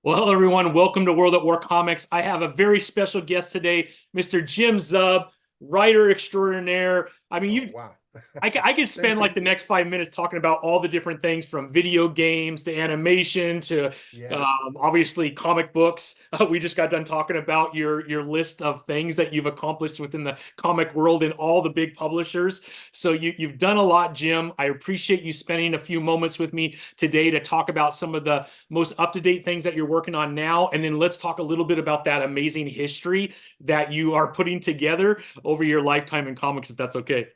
Well, everyone, welcome to World at War Comics. I have a very special guest today, Mr. Jim Zub, writer extraordinaire. I mean, Oh, you wow. I could spend Thank like you. the next 5 minutes talking about all the different things from video games to animation to Yeah. obviously comic books. We just got done talking about your list of things that you've accomplished within the comic world and all the big publishers. So you've done a lot, Jim. I appreciate you spending a few moments with me today to talk about some of the most up-to-date things that you're working on now. And then let's talk a little bit about that amazing history that you are putting together over your lifetime in comics, if that's okay.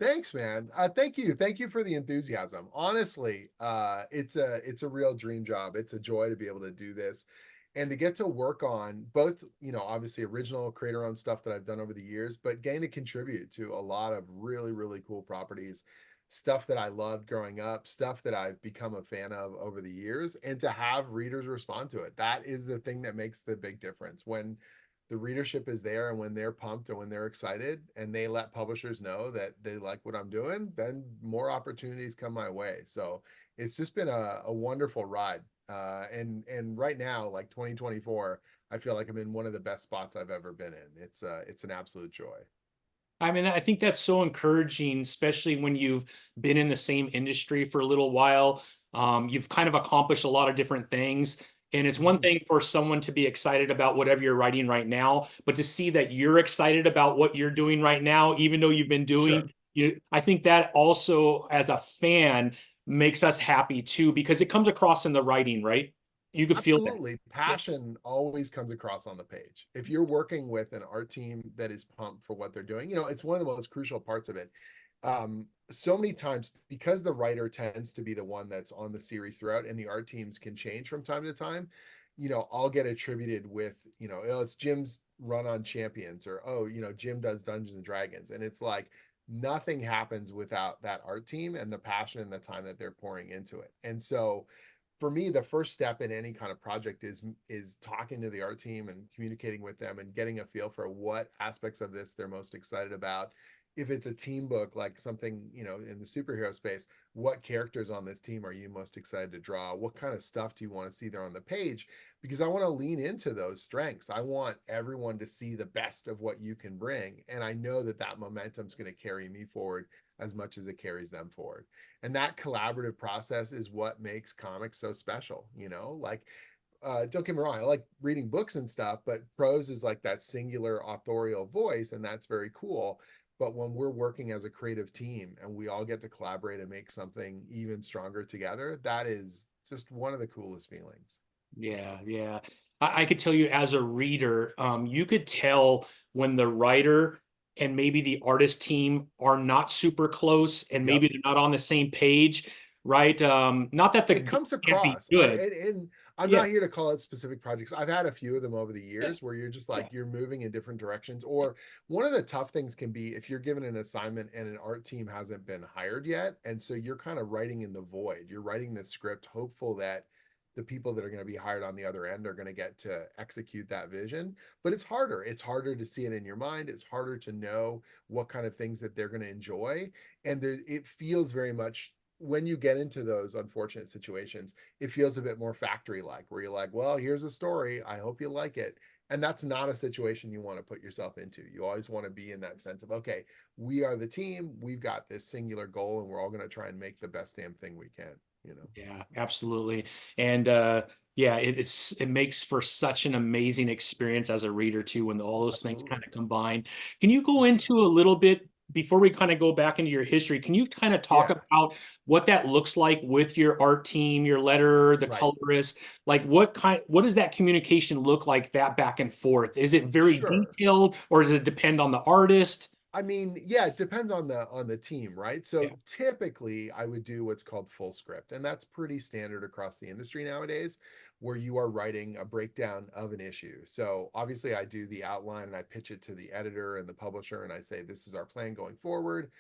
Thanks, man. Thank you. Thank you for the enthusiasm. Honestly, it's a real dream job. It's a joy to be able to do this and to get to work on both, obviously original creator-owned stuff that I've done over the years, but getting to contribute to a lot of really, really cool properties, stuff that I loved growing up, stuff that I've become a fan of over the years, and to have readers respond to it. That is the thing that makes the big difference. When the readership is there and when they're pumped and when they're excited and they let publishers know that they like what I'm doing, then more opportunities come my way. So it's just been a wonderful ride. And right now, like 2024, I feel like I'm in one of the best spots I've ever been in. It's an absolute joy. I mean, I think that's so encouraging, especially when you've been in the same industry for a little while. You've kind of accomplished a lot of different things. And it's one Mm-hmm. thing for someone to be excited about whatever you're writing right now, but to see that you're excited about what you're doing right now, even though you've been doing, Sure. I think that also, as a fan, makes us happy too, because it comes across in the writing, right? You can feel that. Absolutely. Yeah. Passion always comes across on the page. If you're working with an art team that is pumped for what they're doing, it's one of the most crucial parts of it. So many times, because the writer tends to be the one that's on the series throughout and the art teams can change from time to time, I'll get attributed with, oh, it's Jim's run on Champions, or oh, Jim does Dungeons and Dragons. And it's like nothing happens without that art team and the passion and the time that they're pouring into it. And so for me, the first step in any kind of project is talking to the art team and communicating with them and getting a feel for what aspects of this they're most excited about. If it's a team book, like something, in the superhero space, what characters on this team are you most excited to draw? What kind of stuff do you want to see there on the page? Because I want to lean into those strengths. I want everyone to see the best of what you can bring. And I know that that momentum is going to carry me forward as much as it carries them forward. And that collaborative process is what makes comics so special. Like, don't get me wrong, I like reading books and stuff, but prose is like that singular authorial voice, and that's very cool. But when we're working as a creative team and we all get to collaborate and make something even stronger together, that is just one of the coolest feelings. Yeah, yeah. I could tell you as a reader, you could tell when the writer and maybe the artist team are not super close and Yep. maybe they're not on the same page, right? Not that the It book comes can't be across. good. And I'm Yeah, not here to call out specific projects. I've had a few of them over the yeah, years where you're just yeah. like you're moving in different directions. Or one of the tough things can be if you're given an assignment and an art team hasn't been hired yet, and so you're kind of writing in the void. You're writing the script, hopeful that the people that are going to be hired on the other end are going to get to execute that vision. But it's harder. It's harder to see it in your mind. It's harder to know what kind of things that they're going to enjoy. And it feels very much when you get into those unfortunate situations, it feels a bit more factory like, where you're like, well, here's a story. I hope you like it. And that's not a situation you want to put yourself into. You always want to be in that sense of, okay, we are the team. We've got this singular goal, and we're all going to try and make the best damn thing we can. Yeah, absolutely. And yeah, it makes for such an amazing experience as a reader too when all those things kind Absolutely. of combine. Can you go into a little bit before we kind of go back into your history? Can you kind of talk Yeah. about what that looks like with your art team, your letterer, the Right. colorist? Like what does that communication look like that back and forth? Is it very Sure. detailed or does it depend on the artist? I mean, yeah, it depends on the team, right? So Yeah. typically I would do what's called full script, and that's pretty standard across the industry nowadays, where you are writing a breakdown of an issue. So obviously I do the outline and I pitch it to the editor and the publisher and I say this is our plan going forward.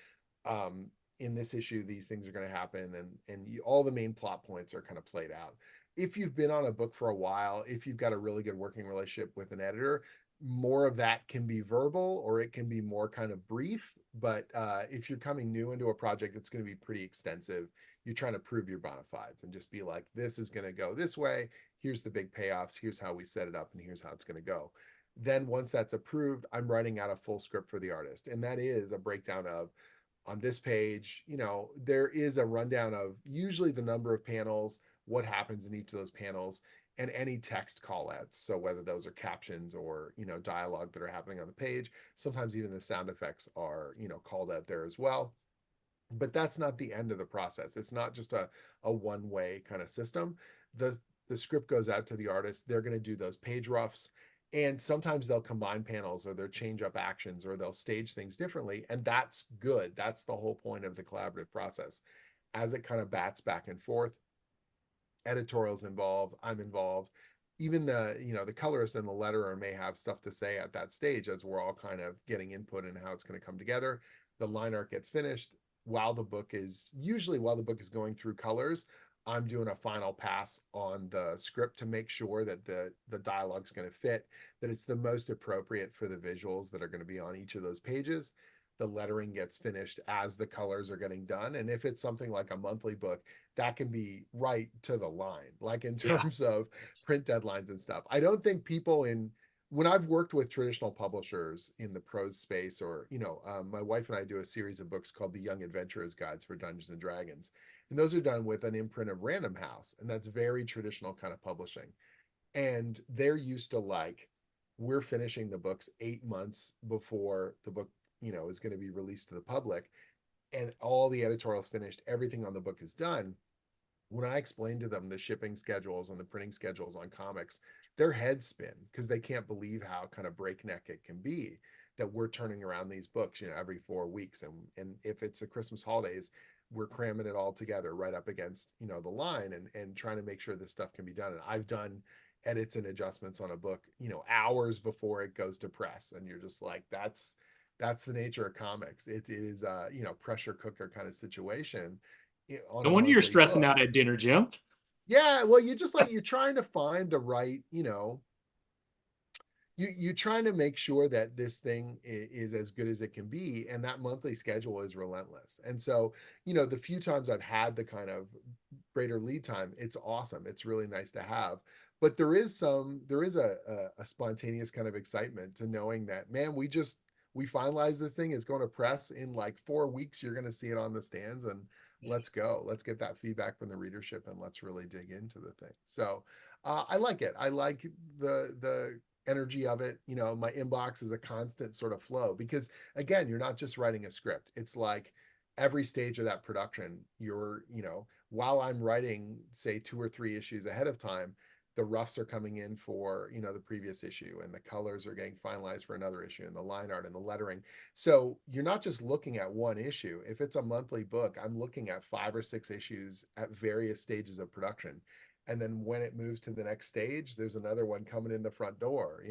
Um, in this issue, these things are going to happen, and all the main plot points are kind of played out. If you've been on a book for a while, if you've got a really good working relationship with an editor, more of that can be verbal or it can be more kind of brief. But if you're coming new into a project, it's going to be pretty extensive. You're trying to prove your bona fides and just be like, this is going to go this way. here's the big payoffs, here's how we set it up, and here's how it's going to go. Then once that's approved, I'm writing out a full script for the artist. And that is a breakdown of, on this page, there is a rundown of usually the number of panels, what happens in each of those panels, and any text call outs. So whether those are captions or, dialogue that are happening on the page, sometimes even the sound effects are, called out there as well. But that's not the end of the process. It's not just a one-way kind of system. The script goes out to the artist. They're going to do those page roughs. And sometimes they'll combine panels, or they'll change up actions, or they'll stage things differently. And that's good. That's the whole point of the collaborative process. As it kind of bats back and forth, editorial's involved, I'm involved. Even the colorist and the letterer may have stuff to say at that stage, as we're all kind of getting input in how it's going to come together. The line art gets finished while the book is going through colors. I'm doing a final pass on the script to make sure that the dialogue's going to fit, that it's the most appropriate for the visuals that are going to be on each of those pages. The lettering gets finished as the colors are getting done. And if it's something like a monthly book, that can be right to the line, like in terms of print deadlines and stuff. I don't think people when I've worked with traditional publishers in the prose space, or, my wife and I do a series of books called the Young Adventurers Guides for Dungeons and Dragons. And those are done with an imprint of Random House. And that's very traditional kind of publishing. And they're used to, like, we're finishing the books 8 months before the book, is going to be released to the public. And all the editorial's finished, everything on the book is done. When I explain to them the shipping schedules and the printing schedules on comics, their heads spin, because they can't believe how kind of breakneck it can be, that we're turning around these books, every 4 weeks. And if it's the Christmas holidays, we're cramming it all together right up against, the line, and trying to make sure this stuff can be done. And I've done edits and adjustments on a book, hours before it goes to press. And you're just like, that's the nature of comics. It is a, pressure cooker kind of situation on No a wonder you're monthly stressing book. out at dinner, Jim. Yeah, well, you're trying to find the right, you're trying to make sure that this thing is as good as it can be, and that monthly schedule is relentless. And so, the few times I've had the kind of greater lead time, it's awesome. It's really nice to have. But there is a spontaneous kind of excitement to knowing that, man, we finalized this thing. It's going to press in like 4 weeks. You're going to see it on the stands, and let's go. Let's get that feedback from the readership, and let's really dig into the thing. So I like it. I like the energy of it. My inbox is a constant sort of flow, because again, you're not just writing a script. It's like every stage of that production, while I'm writing, say, 2 or 3 issues ahead of time, the roughs are coming in for, the previous issue, and the colors are getting finalized for another issue, and the line art and the lettering. So you're not just looking at one issue. If it's a monthly book, I'm looking at 5 or 6 issues at various stages of production. And then when it moves to the next stage, there's another one coming in the front door.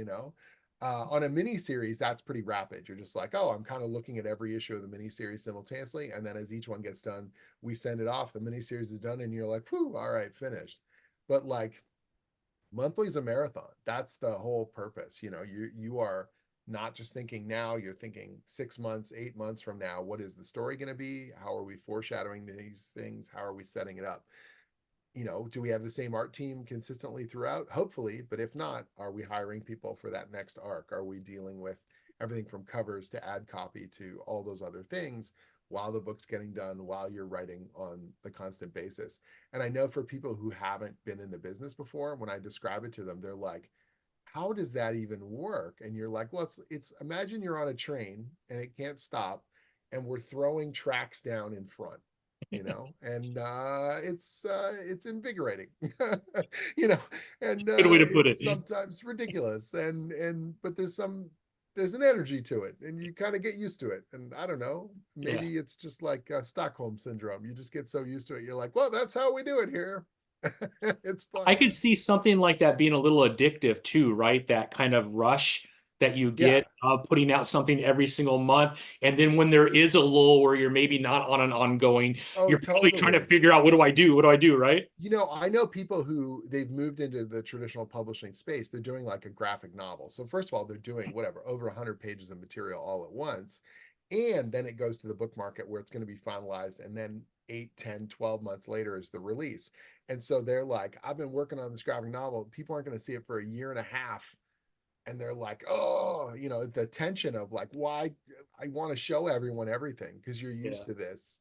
On a mini series, that's pretty rapid. You're just like, oh, I'm kind of looking at every issue of the mini series simultaneously. And then as each one gets done, we send it off. The mini series is done, and you're like, whew, all right, finished. But like, monthly is a marathon. That's the whole purpose. You are not just thinking now, you're thinking 6 months, 8 months from now. What is the story going to be? How are we foreshadowing these things? How are we setting it up? Do we have the same art team consistently throughout? Hopefully. But if not, are we hiring people for that next arc? Are we dealing with everything from covers to ad copy to all those other things while the book's getting done, while you're writing on the constant basis? And I know for people who haven't been in the business before, when I describe it to them, they're like, how does that even work? And you're like, well, it's imagine you're on a train and it can't stop, and we're throwing tracks down in front, and it's invigorating, you know, and Good way to put it's it. sometimes ridiculous, but there's an energy to it, and you kind of get used to it. And I don't know, Yeah. maybe it's just like Stockholm syndrome. You just get so used to it. You're like, well, that's how we do it here. It's I fun. could see something like that being a little addictive too, right? That kind of rush that you Yeah. get putting out something every single month. And then when there is a lull where you're maybe not on an ongoing, Oh, you're probably trying to totally. figure out, what do I do? What do I do? Right? I know people who they've moved into the traditional publishing space. They're doing like a graphic novel. So first of all, they're doing whatever, over 100 pages of material all at once. And then it goes to the book market where it's going to be finalized. And then 8, 10, 12 months later is the release. And so they're like, I've been working on this graphic novel. People aren't going to see it for a year and a half. And they're like, oh, the tension of like, why I want to show everyone everything because you're Yeah. used to this,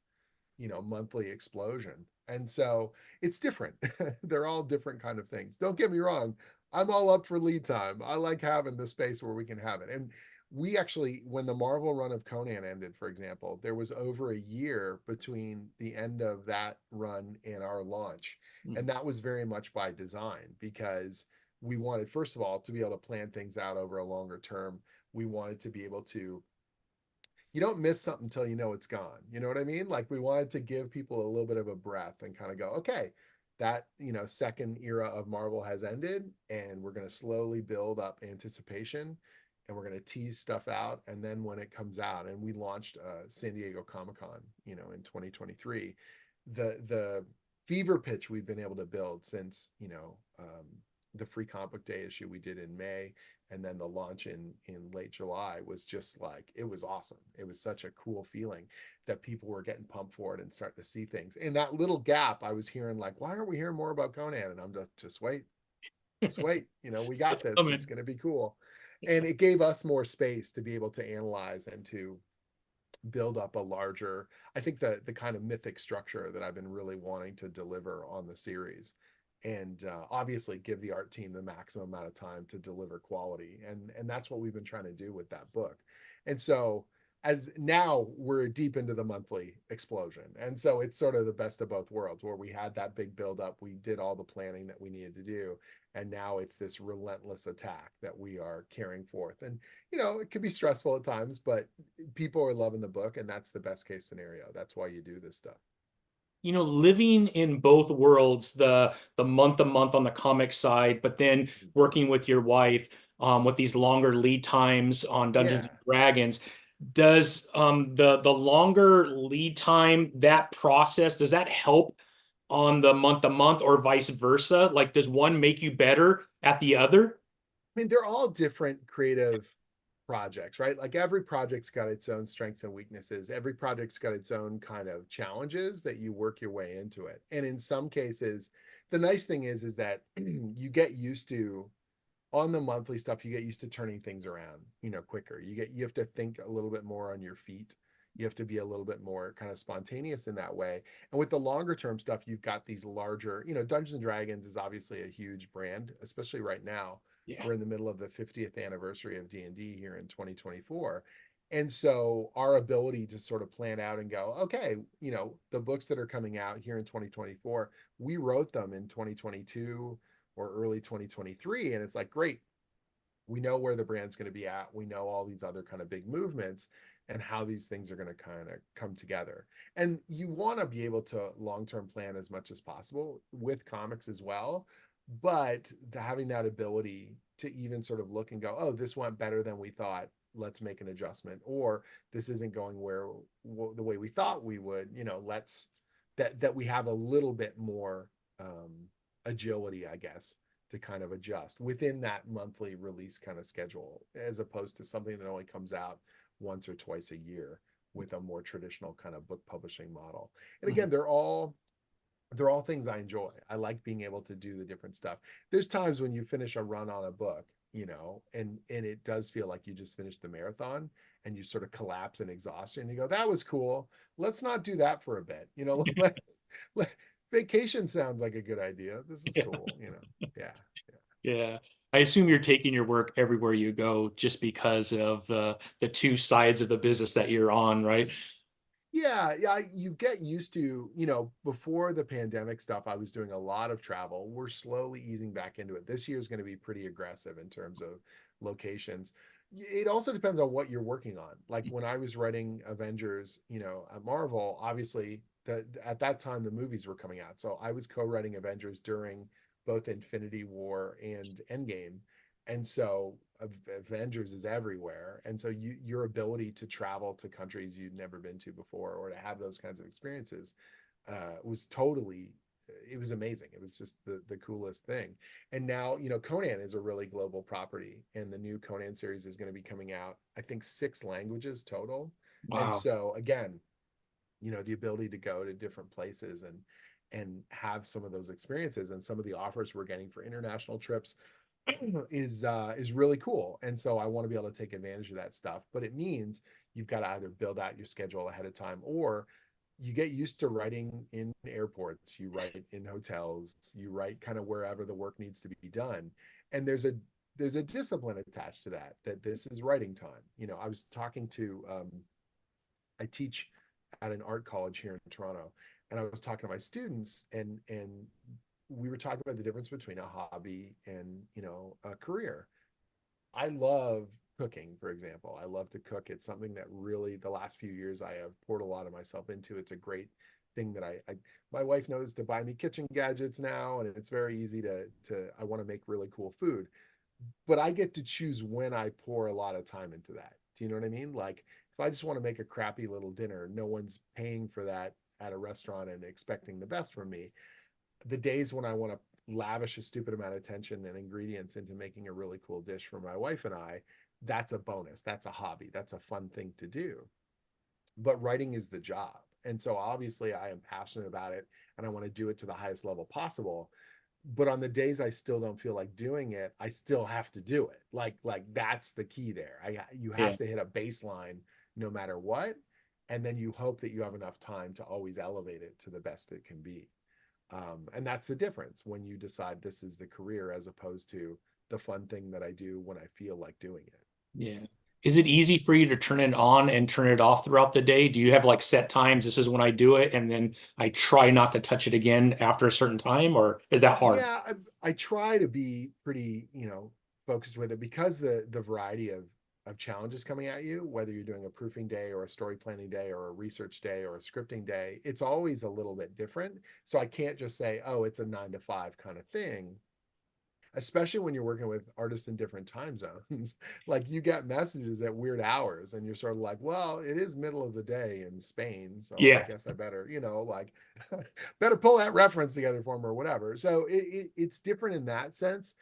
monthly explosion. And so it's different. They're all different kind of things. Don't get me wrong. I'm all up for lead time. I like having the space where we can have it. And we actually, when the Marvel run of Conan ended, for example, there was over a year between the end of that run and our launch. Mm. And that was very much by design because we wanted, first of all, to be able to plan things out over a longer term. We wanted to be able to, you don't miss something until you know it's gone. You know what I mean? Like we wanted to give people a little bit of a breath and kind of go, okay, that, second era of Marvel has ended and we're going to slowly build up anticipation and we're going to tease stuff out. And then when it comes out, and we launched San Diego Comic-Con, in 2023, the fever pitch we've been able to build since, the free comic book day issue we did in May and then the launch in late July was just like, it was awesome. It was such a cool feeling that people were getting pumped for it and starting to see things. In that little gap, I was hearing like, why aren't we hearing more about Conan? And I'm just wait, we got It's this. It's coming. going to be cool. And it gave us more space to be able to analyze and to build up a larger, I think the kind of mythic structure that I've been really wanting to deliver on the series, and obviously give the art team the maximum amount of time to deliver quality, and that's what we've been trying to do with that book. And so as now we're deep into the monthly explosion, and so it's sort of the best of both worlds where we had that big build up, we did all the planning that we needed to do, and now it's this relentless attack that we are carrying forth. And it can be stressful at times, but people are loving the book, and that's the best case scenario. That's why you do this stuff. Living in both worlds, the month to month on the comic side, but then working with your wife with these longer lead times on Dungeons Yeah. and Dragons, does the longer lead time, that process, does that help on the month to month or vice versa? Like, does one make you better at the other? I mean, they're all different creative projects, right? Like every project's got its own strengths and weaknesses. Every project's got its own kind of challenges that you work your way into it. And in some cases, the nice thing is that you get used to, on the monthly stuff, you get used to turning things around, quicker. You have to think a little bit more on your feet. You have to be a little bit more kind of spontaneous in that way. And with the longer term stuff, you've got these larger, Dungeons and Dragons is obviously a huge brand, especially right now. Yeah. We're in the middle of the 50th anniversary of D&D here in 2024. And so our ability to sort of plan out and go, okay, the books that are coming out here in 2024, we wrote them in 2022 or early 2023. And it's like, great, we know where the brand's going to be at. We know all these other kind of big movements and how these things are going to kind of come together. And you want to be able to long-term plan as much as possible with comics as well. But having that ability to even sort of look and go, oh, this went better than we thought. Let's make an adjustment. Or this isn't going the way we thought we would, let's that we have a little bit more agility, I guess, to kind of adjust within that monthly release kind of schedule, as opposed to something that only comes out once or twice a year with a more traditional kind of book publishing model. And Mhm. again, they're all things I enjoy. I like being able to do the different stuff. There's times when you finish a run on a book, and it does feel like you just finished the marathon and you sort of collapse in exhaustion. You go, that was cool. Let's not do that for a bit. Vacation sounds like a good idea. This is cool. Yeah. Yeah. I assume you're taking your work everywhere you go just because of the two sides of the business that you're on, right? Yeah, you get used to, before the pandemic stuff, I was doing a lot of travel. We're slowly easing back into it. This year is going to be pretty aggressive in terms of locations. It also depends on what you're working on. Like when I was writing Avengers, at Marvel, obviously at that time the movies were coming out. So I was co-writing Avengers during both Infinity War and Endgame. And so Avengers is everywhere, and so your ability to travel to countries you'd never been to before or to have those kinds of experiences was totally, it was amazing. It was just the coolest thing. And now Conan is a really global property, and the new Conan series is going to be coming out, I think, 6 languages total. And Wow. so again, the ability to go to different places have some of those experiences. And some of the offers we're getting for international trips is really cool. And so I want to be able to take advantage of that stuff. But it means you've got to either build out your schedule ahead of time, or you get used to writing in airports, you write in hotels, you write kind of wherever the work needs to be done. And there's a discipline attached to that, that this is writing time. You know, I was talking to I teach at an art college here in Toronto, and I was talking to my students, and we were talking about the difference between a hobby and, you know, a career. I love cooking, for example. I love to cook. It's something that really the last few years I have poured a lot of myself into. It's a great thing that I my wife knows to buy me kitchen gadgets now, and it's very easy to I want to make really cool food. But I get to choose when I pour a lot of time into that. Do you know what I mean? Like if I just want to make a crappy little dinner, no one's paying for that at a restaurant and expecting the best from me. The days when I want to lavish a stupid amount of attention and ingredients into making a really cool dish for my wife and I, that's a bonus. That's a hobby. That's a fun thing to do. But writing is the job. And so obviously I am passionate about it and I want to do it to the highest level possible. But on the days I still don't feel like doing it, I still have to do it. Like that's the key there. You Yeah. have to hit a baseline no matter what. And then you hope that you have enough time to always elevate it to the best it can be. And that's the difference when you decide this is the career as opposed to the fun thing that I do when I feel like doing it. Yeah. Is it easy for you to turn it on and turn it off throughout the day? Do you have like set times? This is when I do it, and then I try not to touch it again after a certain time, or is that hard? Yeah, I try to be pretty, you know, focused with it because the variety of challenges coming at you, whether you're doing a proofing day or a story planning day or a research day or a scripting day, it's always a little bit different. So I can't just say, oh, it's a 9 to 5 kind of thing, especially when you're working with artists in different time zones. Like you get messages at weird hours and you're sort of like, well, it is middle of the day in Spain, so I Yeah. guess I better, you know, like better pull that reference together for me or whatever. So it's different in that sense.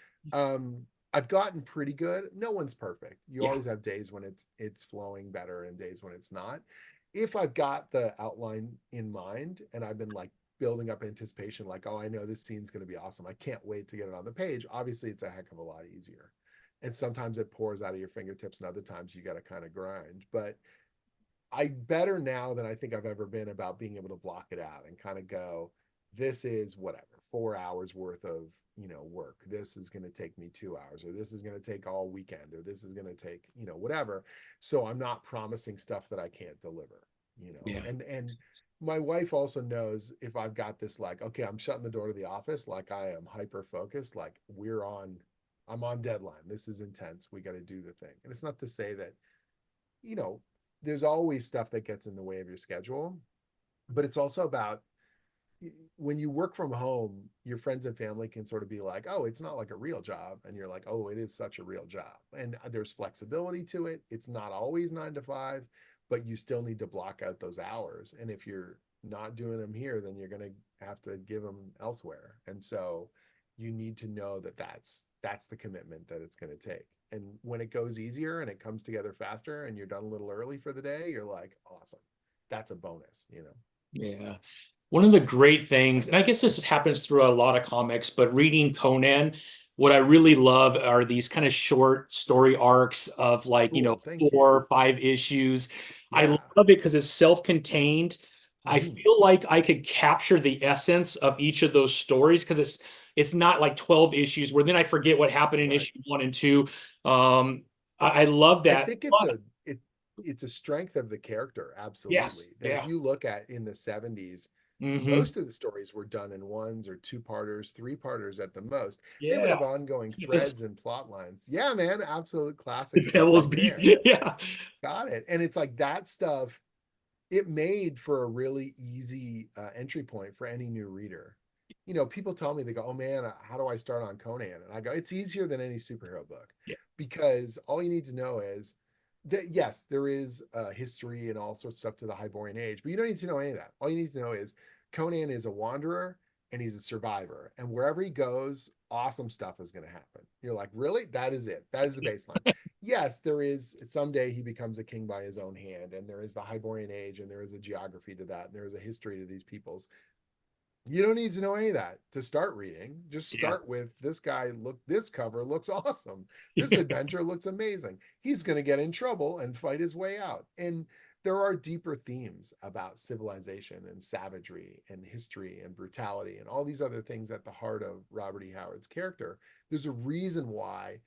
I've gotten pretty good. No one's perfect. You Yeah. always have days when it's flowing better and days when it's not. If I've got the outline in mind and I've been like building up anticipation, like, oh, I know this scene's going to be awesome, I can't wait to get it on the page, obviously it's a heck of a lot easier. And sometimes it pours out of your fingertips and other times you got to kind of grind. But I better now than I think I've ever been about being able to block it out and kind of go, this is whatever, 4 hours worth of, you know, work. This is going to take me 2 hours, or this is going to take all weekend, or this is going to take, you know, whatever. So I'm not promising stuff that I can't deliver, you know. Yeah. And my wife also knows if I've got this, like, okay, I'm shutting the door to the office, like I am hyper focused, like I'm on deadline. This is intense. We got to do the thing. And it's not to say that, you know, there's always stuff that gets in the way of your schedule, but it's also about when you work from home, your friends and family can sort of be like, oh, it's not like a real job. And you're like, oh, it is such a real job. And there's flexibility to it. It's not always 9 to 5, but you still need to block out those hours. And if you're not doing them here, then you're going to have to give them elsewhere. And so you need to know that that's the commitment that it's going to take. And when it goes easier and it comes together faster and you're done a little early for the day, you're like, awesome. That's a bonus, you know? Yeah. One of the great things, and I guess this happens through a lot of comics, but reading Conan, what I really love are these kind of short story arcs of like, Cool. Thank you. 4 or 5 issues. I Yeah. love it because it's self-contained. I Mhm. feel like I could capture the essence of each of those stories because it's not like 12 issues where then I forget what happened in Right. issue 1 and 2. I love I that. think But it's a strength of the character, yes, absolutely. That if yeah. you look at in the 70s, Hmm. most of the stories were done in ones or two-parters, three-parters at the most. They would Yeah. have ongoing threads and plot lines. Yeah, man, absolute classic The stuff devil's right beast. there. Yeah. Got it. And it's like that stuff, it made for a really easy entry point for any new reader. You know, people tell me, they go, oh man, how do I start on Conan? And I go, it's easier than any superhero book Yeah. because all you need to know is that, yes, there is history and all sorts of stuff to the Hyborian Age, but you don't need to know any of that. All you need to know is Conan is a wanderer and he's a survivor. And wherever he goes, awesome stuff is going to happen. You're like, really? That is it. That is the baseline. Yes, there is someday he becomes a king by his own hand, and there is the Hyborian Age, and there is a geography to that, and there is a history to these peoples. You don't need to know any of that to start reading. Just Yeah. start with this guy. Look, this cover looks awesome. This Yeah. adventure looks amazing. He's going to get in trouble and fight his way out. And there are deeper themes about civilization and savagery and history and brutality and all these other things at the heart of Robert E. Howard's character. There's a reason why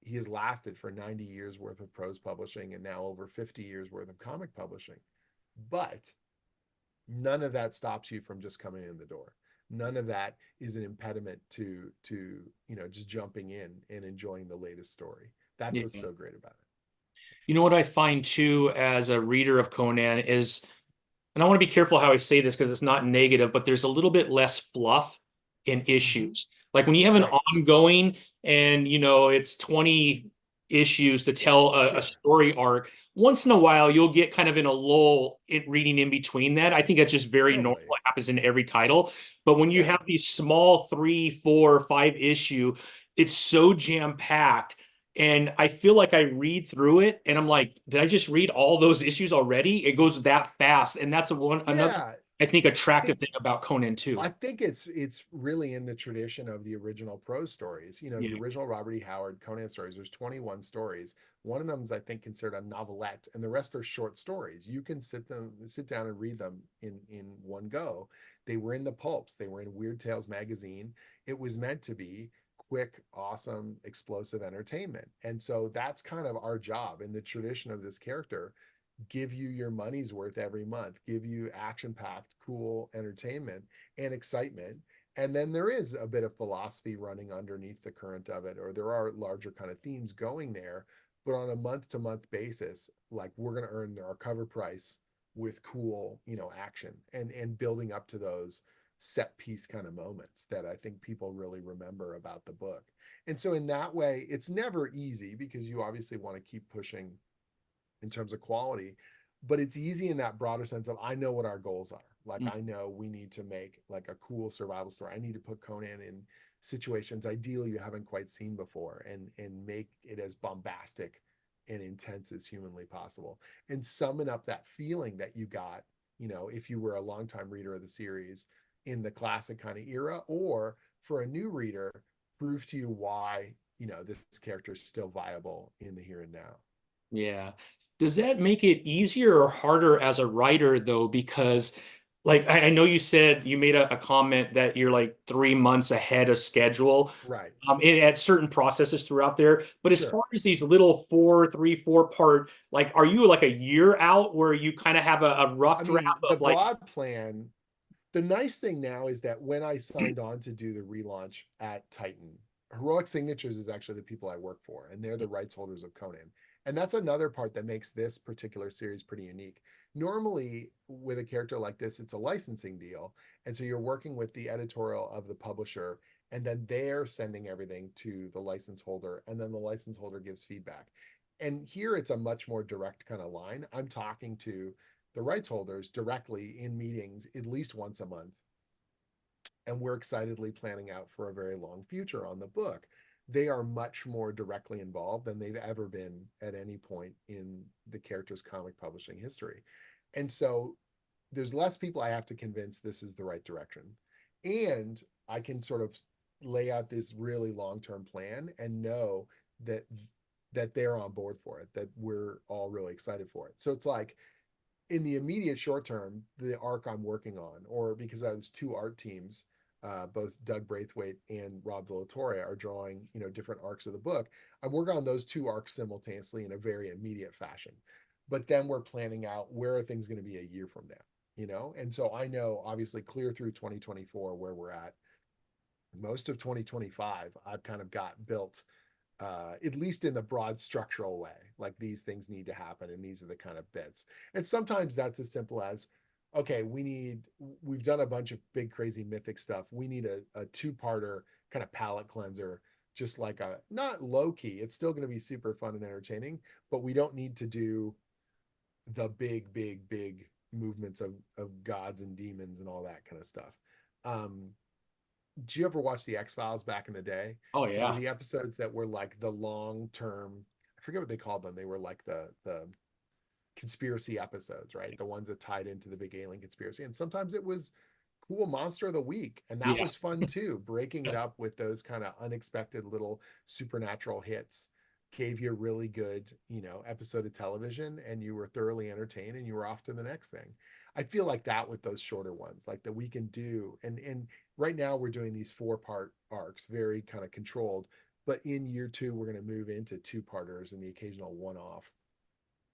he has lasted for 90 years worth of prose publishing and now over 50 years worth of comic publishing. But none of that stops you from just coming in the door. None of that is an impediment to just jumping in and enjoying the latest story. That's what's Yeah. so great about it. You know what I find too as a reader of Conan is, and I want to be careful how I say this because it's not negative, but there's a little bit less fluff in Mm-hmm. issues. Like when you have an Right. ongoing and it's 20 issues to tell a Sure. story arc, once in a while you'll get kind of in a lull in reading in between that. I think that's just very normal. Totally. It happens in every title. But when you Yeah. have these small 3, 4, 5 issue, it's so jam-packed. And I feel like I read through it and I'm like, did I just read all those issues already? It goes that fast. And that's another, Yeah. I think, I attractive think thing about Conan too. I think it's really in the tradition of the original prose stories. The Yeah. original Robert E. Howard Conan stories. There's 21 stories. One of them is, I think, considered a novelette, and the rest are short stories. You can sit down and read them in one go. They were in the pulps. They were in Weird Tales magazine. It was meant to be quick, awesome, explosive entertainment. And so that's kind of our job in the tradition of this character, give you your money's worth every month, give you action packed, cool entertainment and excitement. And then there is a bit of philosophy running underneath the current of it, or there are larger kind of themes going there. But on a month to month basis, like we're going to earn our cover price with cool, action and building up to those set piece kind of moments that I think people really remember about the book. And so in that way, it's never easy because you obviously want to keep pushing in terms of quality, but it's easy in that broader sense of I know what our goals are. Like Mm. I know we need to make like a cool survival story. I need to put Conan in situations ideally you haven't quite seen before and make it as bombastic and intense as humanly possible and summon up that feeling that you got, if you were a longtime reader of the series in the classic kind of era, or for a new reader, prove to you why, this character is still viable in the here and now. Yeah. Does that make it easier or harder as a writer though? Because like I know you said you made a comment that you're like 3 months ahead of schedule Right. at certain processes throughout there. But as far Sure. as these little 4 part, like are you like a year out where you kind of have a rough I draft mean, the of like, broad plan, the nice thing now is that when I signed on to do the relaunch at Titan, Heroic Signatures is actually the people I work for, and they're the rights holders of Conan. And that's another part that makes this particular series pretty unique. Normally, with a character like this, it's a licensing deal. And so you're working with the editorial of the publisher, and then they're sending everything to the license holder, and then the license holder gives feedback. And here it's a much more direct kind of line. I'm talking to the rights holders directly in meetings at least once a month. And we're excitedly planning out for a very long future on the book. They are much more directly involved than they've ever been at any point in the character's comic publishing history. And so there's less people I have to convince this is the right direction. And I can sort of lay out this really long-term plan and know that they're on board for it, that we're all really excited for it. So it's like in the immediate short term, the arc I'm working on, or because I was two art teams, both Doug Braithwaite and Rob De La Torre are drawing, different arcs of the book. I'm working on those two arcs simultaneously in a very immediate fashion. But then we're planning out where are things going to be a year from now. And so I know obviously clear through 2024 where we're at. Most of 2025, I've kind of got built at least in the broad structural way, like these things need to happen and these are the kind of bits. And sometimes that's as simple as, okay, we've done a bunch of big, crazy mythic stuff. We need a two-parter kind of palette cleanser, just like not low key. It's still going to be super fun and entertaining, but we don't need to do the big, big, big movements of gods and demons and all that kind of stuff. Um, did you ever watch the X Files back in the day? oh yeah. The episodes that were like the long term, I forget what they called them. They were like the conspiracy episodes, right? The ones that tied into the big alien conspiracy. And sometimes it was cool monster of the week. And that Yeah. was fun too. Breaking it up with those kind of unexpected little supernatural hits gave you a really good, episode of television, and you were thoroughly entertained and you were off to the next thing. I feel like that with those shorter ones, like that we can do. And right now we're doing these 4-part arcs, very kind of controlled. But in year 2, we're going to move into 2-parters and the occasional one-off.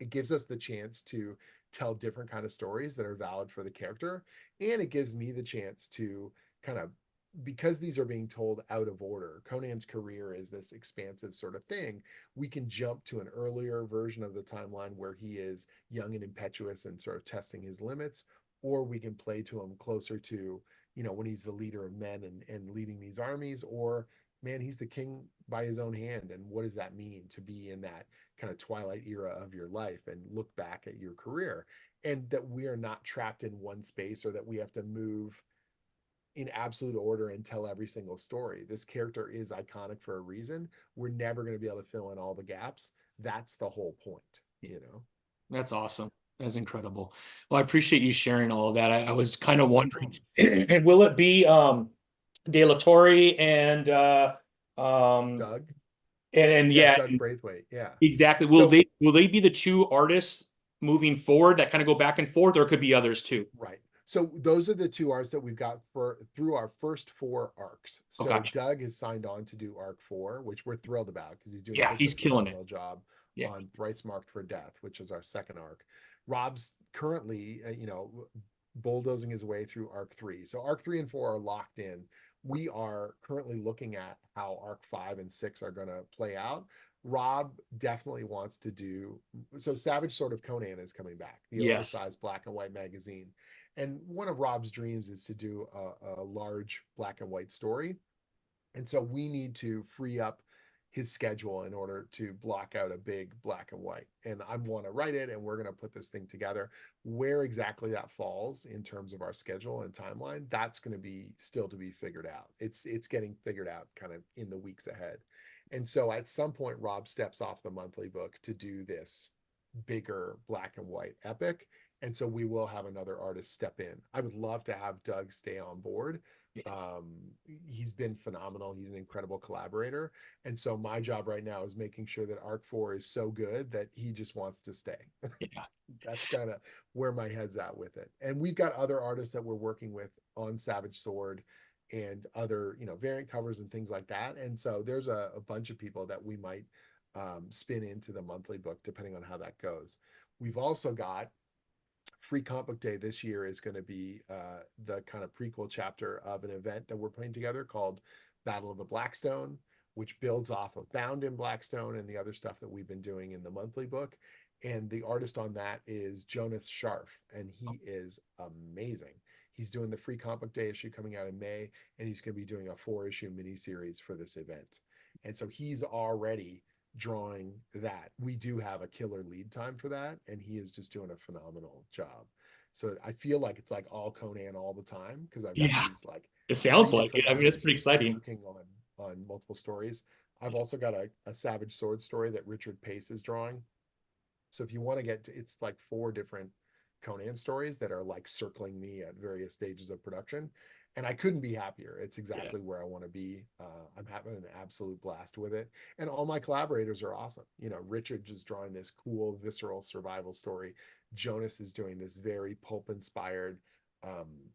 It gives us the chance to tell different kind of stories that are valid for the character, and it gives me the chance to kind of, because these are being told out of order. Conan's career is this expansive sort of thing. We can jump to an earlier version of the timeline where he is young and impetuous and sort of testing his limits, or we can play to him closer to, when he's the leader of men and leading these armies, or man, he's the king by his own hand. And what does that mean to be in that kind of twilight era of your life and look back at your career? And that we are not trapped in one space, or that we have to move in absolute order and tell every single story. This character is iconic for a reason. We're never going to be able to fill in all the gaps. That's the whole point. That's awesome. That's incredible. Well, I appreciate you sharing all of that. I was kind of No wondering, problem. and will it be De La Torre and um Doug? and Yeah, yeah, Doug Braithwaite. Yeah. exactly. So Will they be the two artists moving forward that kind of go back and forth, or could be others too? right. So those are the two arcs that we've got for through our first 4 arcs. Oh, So gotcha. Doug has signed on to do arc 4, which we're thrilled about because he's doing Yeah, such a he's killing it. phenomenal job Yeah. on Thrice Marked for Death, which is our second arc. Rob's currently, bulldozing his way through arc 3. So arc 3 and 4 are locked in. We are currently looking at how arc 5 and 6 are going to play out. Rob definitely wants to do so. Savage Sword of Conan is coming back, the Yes. oversized black and white magazine. And one of Rob's dreams is to do a large black and white story. And so we need to free up his schedule in order to block out a big black and white. And I want to write it, and we're going to put this thing together. Where exactly that falls in terms of our schedule and timeline, that's going to be still to be figured out. It's getting figured out kind of in the weeks ahead. And so at some point, Rob steps off the monthly book to do this bigger black and white epic. And so we will have another artist step in. I would love to have Doug stay on board. um he's been phenomenal. He's an incredible collaborator, and so my job right now is making sure that arc 4 is so good that he just wants to stay. Yeah. That's kind of where my head's at with it. And we've got other artists that we're working with on Savage Sword and other, variant covers and things like that. And so there's a bunch of people that we might spin into the monthly book depending on how that goes. We've also got Free Comic Book Day this year is going to be the kind of prequel chapter of an event that we're putting together called Battle of the Blackstone, which builds off of Bound in Blackstone and the other stuff that we've been doing in the monthly book. And the artist on that is Jonas Scharf, and he is amazing. He's doing the Free Comic Book Day issue coming out in May, and he's going to be doing a 4-issue miniseries for this event. And so he's already drawing that. We do have a killer lead time for that, and he is just doing a phenomenal job. So I feel like it's like all Conan all the time because I've got Yeah. these like It 3 sounds like it. different I mean, it's pretty artists exciting. working on multiple stories. I've also got a Savage Sword story that Richard Pace is drawing. So if you want to get to, it's like 4 different Conan stories that are like circling me at various stages of production. And I couldn't be happier. It's Yeah. exactly where I want to be. I'm having an absolute blast with it. And all my collaborators are awesome. Richard is drawing this cool, visceral survival story. Jonas is doing this very pulp inspired,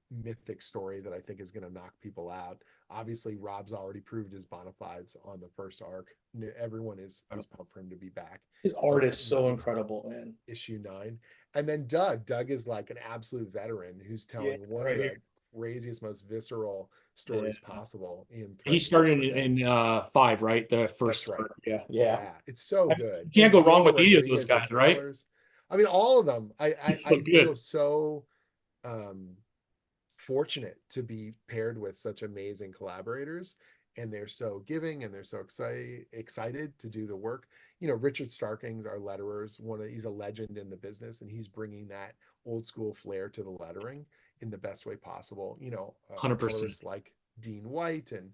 mythic story that I think is going to knock people out. Obviously, Rob's already proved his bona fides on the first arc. Everyone is pumped for him to be back His art is in so incredible, man. issue 9. And then Doug is like an absolute veteran who's Yeah, telling one of right the here. craziest, most visceral Yeah. stories possible in He Thrice Marked started for Death. in 5, right? The That's first right. part. Yeah. Yeah. Yeah, it's so I mean, good. you can't And go wrong Diego with any of those Rodriguez guys, as right? colors. I mean, all of them. He's so I feel good. so um fortunate to be paired with such amazing collaborators, and they're so giving and they're so excited to do the work. Richard Starking's our letterers. He's a legend in the business, and he's bringing that old school flair to the lettering in the best way possible. 100%. Colorists like Dean White and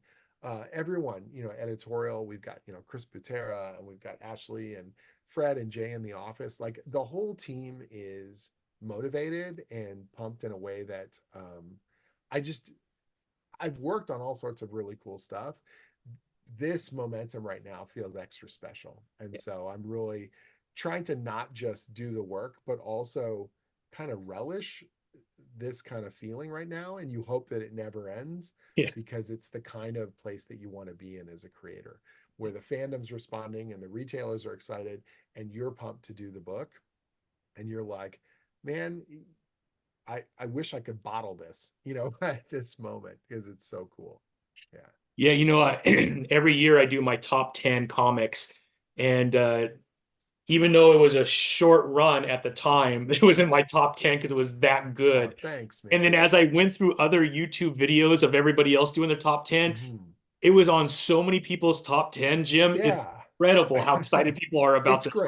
everyone. Editorial. We've got Chris Butera, and we've got Ashley and Fred and Jay in the office. Like the whole team is motivated and pumped in a way that I just I've worked on all sorts of really cool stuff. This momentum right now feels extra special. And so I'm really trying to not just do the work, but also kind of relish this kind of feeling right now. And you hope that it never ends Yeah. because it's the kind of place that you want to be in as a creator, where the fandom's responding and the retailers are excited and you're pumped to do the book. And you're like, man, I wish I could bottle this, at this moment because it's so cool. Yeah. Yeah, every year I do my top 10 comics. And even though it was a short run at the time, it was in my top 10 because it was that Oh, good. thanks, And then man. as I went through other YouTube videos of everybody else doing their top 10, Mhm. it was on so many people's top 10, Jim. It's Yeah. incredible how excited people are about It's this run.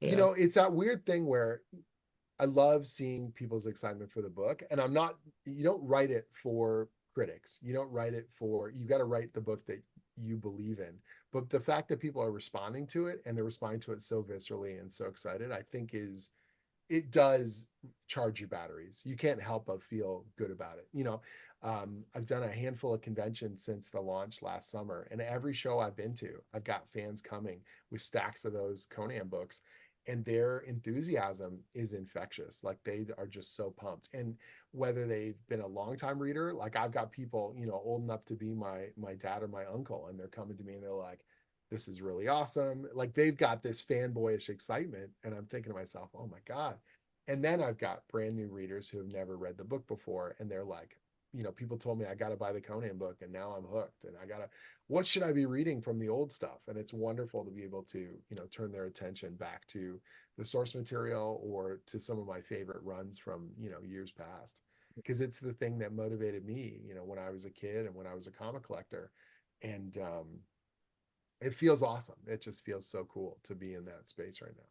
great. Yeah. It's that weird thing where I love seeing people's excitement for the book. And you don't write it for critics. You don't write it for, you got to write the book that you believe in. But the fact that people are responding to it and they're responding to it so viscerally and so excited, I think it does charge your batteries. You can't help but feel good about it. I've done a handful of conventions since the launch last summer, and every show I've been to, I've got fans coming with stacks of those Conan books, and their enthusiasm is infectious. Like they are just so pumped. And whether they've been a longtime reader, like I've got people, old enough to be my dad or my uncle, and they're coming to me and they're like, this is really awesome. Like they've got this fanboyish excitement. And I'm thinking to myself, oh my God. And then I've got brand new readers who have never read the book before. And they're like, people told me I got to buy the Conan book and now I'm hooked and what should I be reading from the old stuff? And it's wonderful to be able to, turn their attention back to the source material or to some of my favorite runs from, years past. Because it's the thing that motivated me, when I was a kid and when I was a comic collector. And it feels awesome. It just feels so cool to be in that space right now.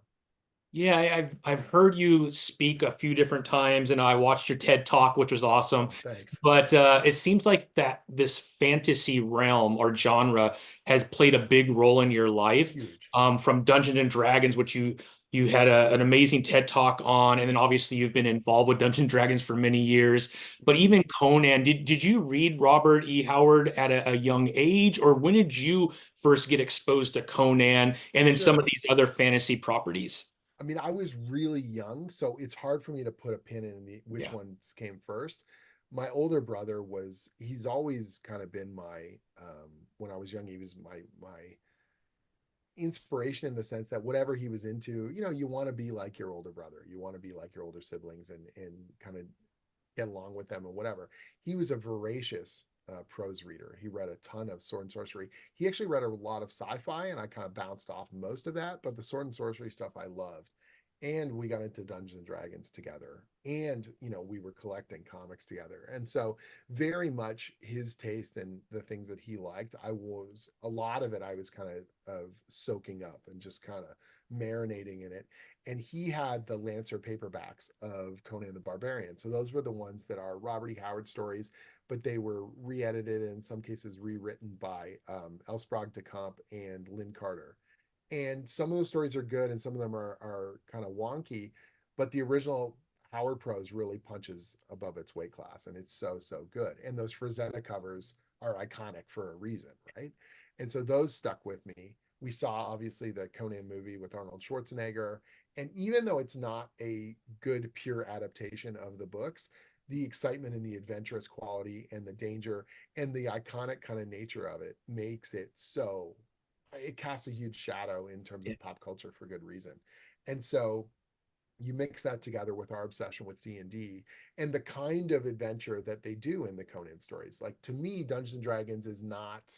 Yeah, I've heard you speak a few different times, and I watched your TED Talk, which was awesome. Oh, thanks. But it seems like that this fantasy realm or genre has played a big role in your life. Huge. From Dungeons and Dragons, which you had an amazing TED Talk on, and then obviously you've been involved with Dungeons and Dragons for many years. But Mhm. even Conan, did you read Robert E. Howard at a young age, or when did you first get exposed to Conan and then some of Sure. these other fantasy properties? I mean, I was really young, so it's hard for me to put a pin in which Yeah. ones came first. My older brother he's always kind of been when I was young, he was my inspiration in the sense that whatever he was into, you want to be like your older brother. You want to be like your older siblings and kind of get along with them and whatever. He was a voracious prose reader. He read a ton of sword and sorcery. He actually read a lot of sci-fi, and I kind of bounced off most of that. But the sword and sorcery stuff I loved, and we got into Dungeons and Dragons together, and we were collecting comics together, and so very much his taste and the things that he liked. A lot of it. I was kind of soaking up and just kind of marinating in it, and he had the Lancer paperbacks of Conan the Barbarian. So those were the ones that are Robert E. Howard stories, but they were re-edited and in some cases rewritten by L. Sprague de Camp and Lynn Carter. And some of those stories are good and some of them are kind of wonky, but the original Howard prose really punches above its weight class and it's so good. And those Frazetta covers are iconic for a reason, right? And so those stuck with me. We saw obviously the Conan movie with Arnold Schwarzenegger, and even though it's not a good pure adaptation of the books, the excitement and the adventurous quality and the danger and the iconic kind of nature of it makes it so, it casts a huge shadow in terms Yeah. of pop culture for good reason. And so you mix that together with our obsession with D&D and the kind of adventure that they do in the Conan stories. Like to me, Dungeons and Dragons is not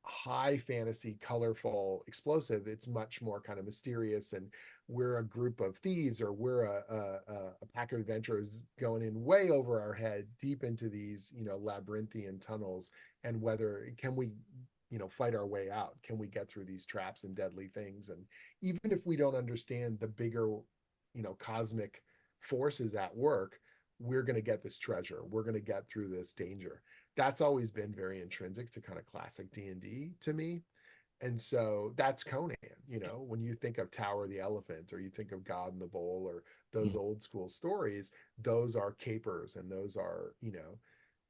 high fantasy, colorful, explosive. It's much more kind of mysterious, and we're a group of thieves, or we're a pack of adventurers going in way over our head, deep into these labyrinthian tunnels. And whether can we fight our way out? Can we get through these traps and deadly things? And even if we don't understand the bigger cosmic forces at work, we're going to get this treasure. We're going to get through this danger. That's always been very intrinsic to kind of classic D&D to me. And so that's Conan, you know, when you think of Tower of the Elephant or you think of God in the Bowl or those old school stories, those are capers and those are, you know,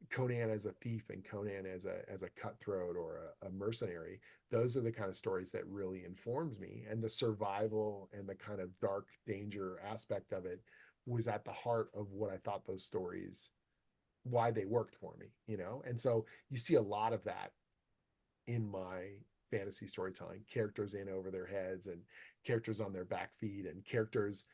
Conan as a thief and Conan as a cutthroat or a mercenary. Those are the kind of stories that really informed me. And the survival and the kind of dark danger aspect of it was at the heart of what I thought those stories, why they worked for me, you know? And so you see a lot of that in my fantasy storytelling, characters in over their heads and characters on their back feet and characters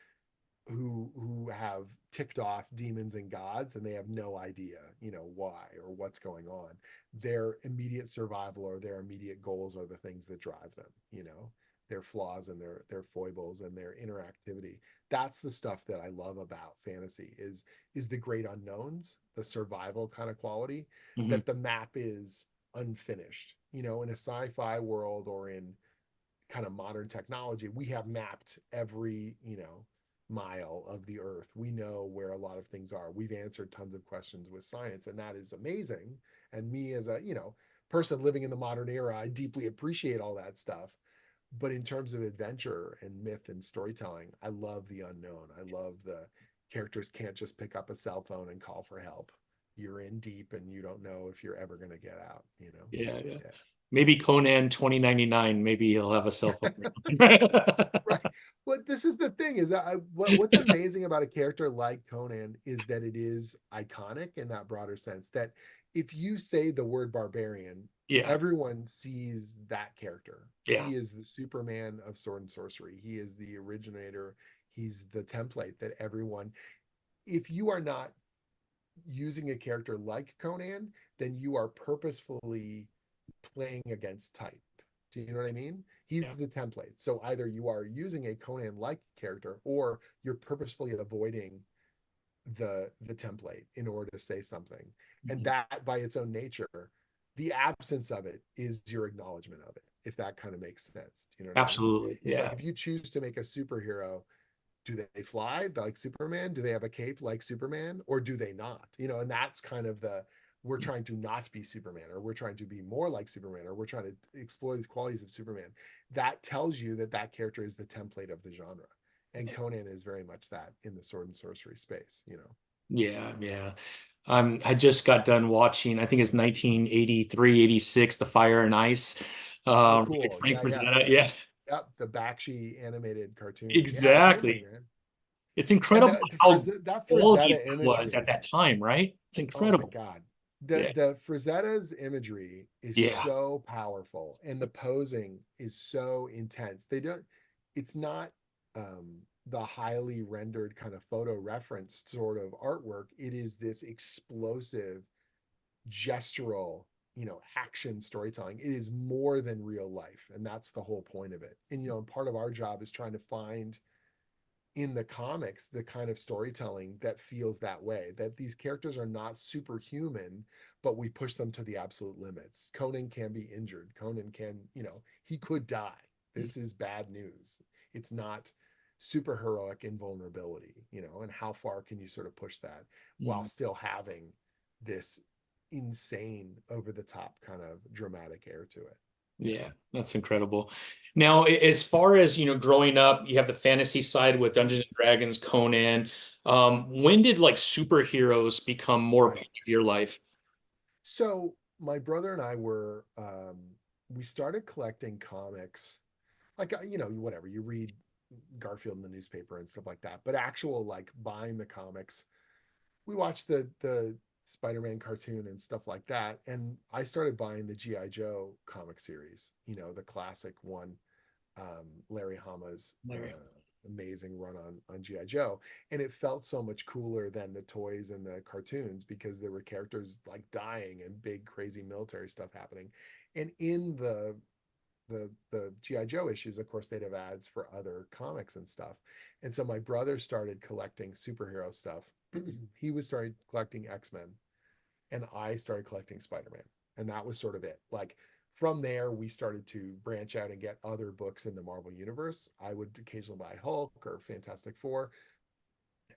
who have ticked off demons and gods and they have no idea, you know, why or what's going on. Their immediate survival or their immediate goals are the things that drive them, you know, their flaws and their foibles and their interactivity. That's the stuff that I love about fantasy is the great unknowns, the survival kind of quality, Mhm. that the map is unfinished. You know, in a sci-fi world or in kind of modern technology, we have mapped every, you know, mile of the earth. We know where a lot of things are. We've answered tons of questions with science, and that is amazing. And me as a, you know, person living in the modern era, I deeply appreciate all that stuff. But in terms of adventure and myth and storytelling, I love the unknown. I love the characters can't just pick up a cell phone and call for help. You're in deep and you don't know if you're ever going to get out, you know? Yeah, yeah. Yeah. Maybe Conan 2099. Maybe he'll have a cell phone. Right. But this is the thing is that what's amazing about a character like Conan is that it is iconic in that broader sense that if you say the word barbarian, Yeah, everyone sees that character. yeah, He is the Superman of sword and sorcery. He is the originator. He's the template that everyone, if you are not using a character like Conan, then you are purposefully playing against type. Do you know what I mean? He's yeah. the template. So either you are using a Conan like character or you're purposefully avoiding the template in order to say something. And Mhm. that by its own nature, the absence of it is your acknowledgement of it, if that kind of makes sense. Do you know what I mean? Absolutely. It's Yeah. like if you choose to make a superhero, do they fly like Superman? Do they have a cape like Superman? Or do they not? You know, and that's kind of the we're trying to not be Superman, or we're trying to be more like Superman, or we're trying to explore these qualities of Superman. That tells you that that character is the template of the genre. And Conan is very much that in the sword and sorcery space, you know. Yeah, yeah. I just got done watching, I think it's 1983, 86, The Fire and Ice. Oh, Right, cool. Frank Yeah, yeah. Frazetta. Yeah, Yep. The Bakshi animated cartoon. Yeah, totally, exactly. man. It's And incredible the how that quality Frazetta that was at imagery. that time, right? It's Oh my incredible. God. Yeah, The Frazetta's imagery is yeah, so powerful and the posing is so intense. They don't, it's not the highly rendered kind of photo referenced sort of artwork. It is this explosive gestural, you know, action storytelling. It is more than real life. And that's the whole point of it. And, you know, part of our job is trying to find in the comics the kind of storytelling that feels that way, that these characters are not superhuman, but we push them to the absolute limits. Conan can be injured. Conan can, you know, he could die. This is bad news. It's not super heroic invulnerability, you know, and how far can you sort of push that while mm, still having this insane over the top kind of dramatic air to it, you yeah. know. That's incredible. Now, as far as growing up, you have the fantasy side with Dungeons and Dragons, Conan. When did like superheroes become more part Right. of your life? So my brother and I were we started collecting comics like you know whatever you read Garfield in the newspaper and stuff like that, but actual like buying the comics. We watched the Spider-Man cartoon and stuff like that, and I started buying the GI Joe comic series. You know, the classic one, Larry Hama's amazing run on GI Joe, and it felt so much cooler than the toys and the cartoons because there were characters like dying and big crazy military stuff happening, and in the GI Joe issues, of course, they'd have ads for other comics and stuff, and so my brother started collecting superhero stuff. He was started collecting X-Men, and I started collecting Spider-Man. And that was sort of it. Like from there, we started to branch out and get other books in the Marvel universe. I would occasionally buy Hulk or Fantastic Four.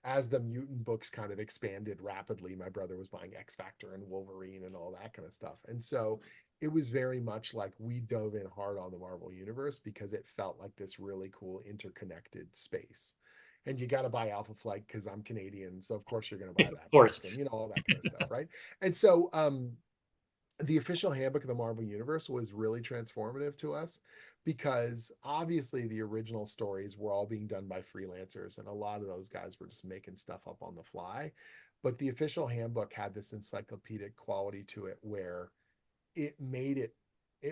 As the mutant books kind of expanded rapidly, my brother was buying X Factor and Wolverine and all that kind of stuff. And so it was very much like we dove in hard on the Marvel universe because it felt like this really cool interconnected space. And you got to buy Alpha Flight because I'm Canadian, so of course you're going to buy Of that book, course. and you know all that kind of stuff, right? And so the official handbook of the Marvel Universe was really transformative to us because obviously the original stories were all being done by freelancers, and a lot of those guys were just making stuff up on the fly. But the official handbook had this encyclopedic quality to it where it made it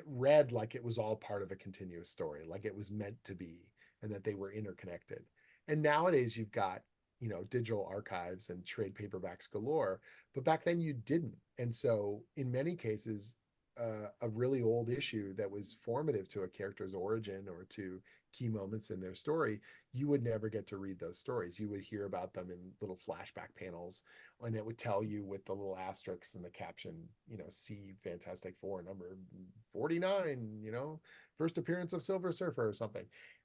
read like it was all part of a continuous story, like it was meant to be, and that they were interconnected. And nowadays you've got, digital archives and trade paperbacks galore, but back then you didn't. And so in many cases, a really old issue that was formative to a character's origin or to key moments in their story, you would never get to read those stories. You would hear about them in little flashback panels, and it would tell you with the little asterisks and the caption, see Fantastic Four number 49, first appearance of Silver Surfer or something.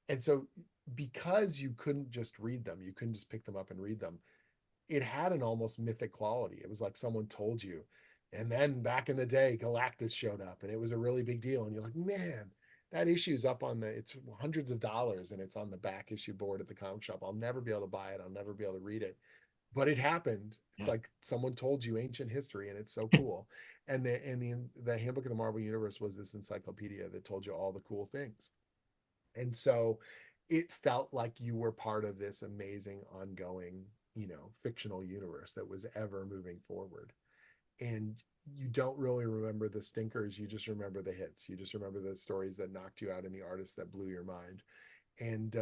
And so because you couldn't just read them, you couldn't just pick them up and read them, it had an almost mythic quality. It was like someone told you. And then back in the day, Galactus showed up and it was a really big deal. And you're like, man, that issue's up on it's hundreds of dollars and it's on the back issue board at the comic shop. I'll never be able to buy it. I'll never be able to read it. But it happened. It's Yeah. like someone told you ancient history, and it's so cool. And the handbook of the Marvel Universe was this encyclopedia that told you all the cool things. And so it felt like you were part of this amazing ongoing, fictional universe that was ever moving forward. And you don't really remember the stinkers, you just remember the hits. You just remember the stories that knocked you out and the artists that blew your mind. And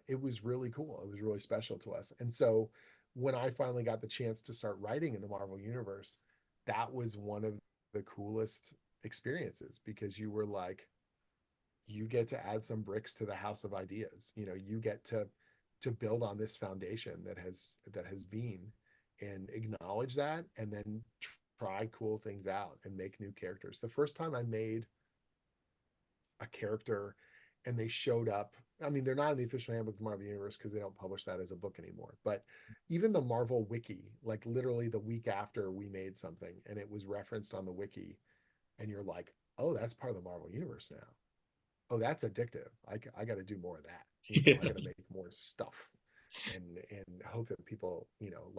it was really cool. It was really special to us. And so when I finally got the chance to start writing in the Marvel universe, that was one of the coolest experiences because you were like, you get to add some bricks to the house of ideas. You get to build on this foundation that has been, and acknowledge that, and then try cool things out and make new characters. The first time I made a character and they showed up, I mean, they're not in the official handbook of the Marvel Universe because they don't publish that as a book anymore. But even the Marvel Wiki, like literally the week after we made something and it was referenced on the Wiki, and you're like, oh, that's part of the Marvel Universe now. Oh, that's addictive. I got to do more of that. I got to make more stuff, and hope that people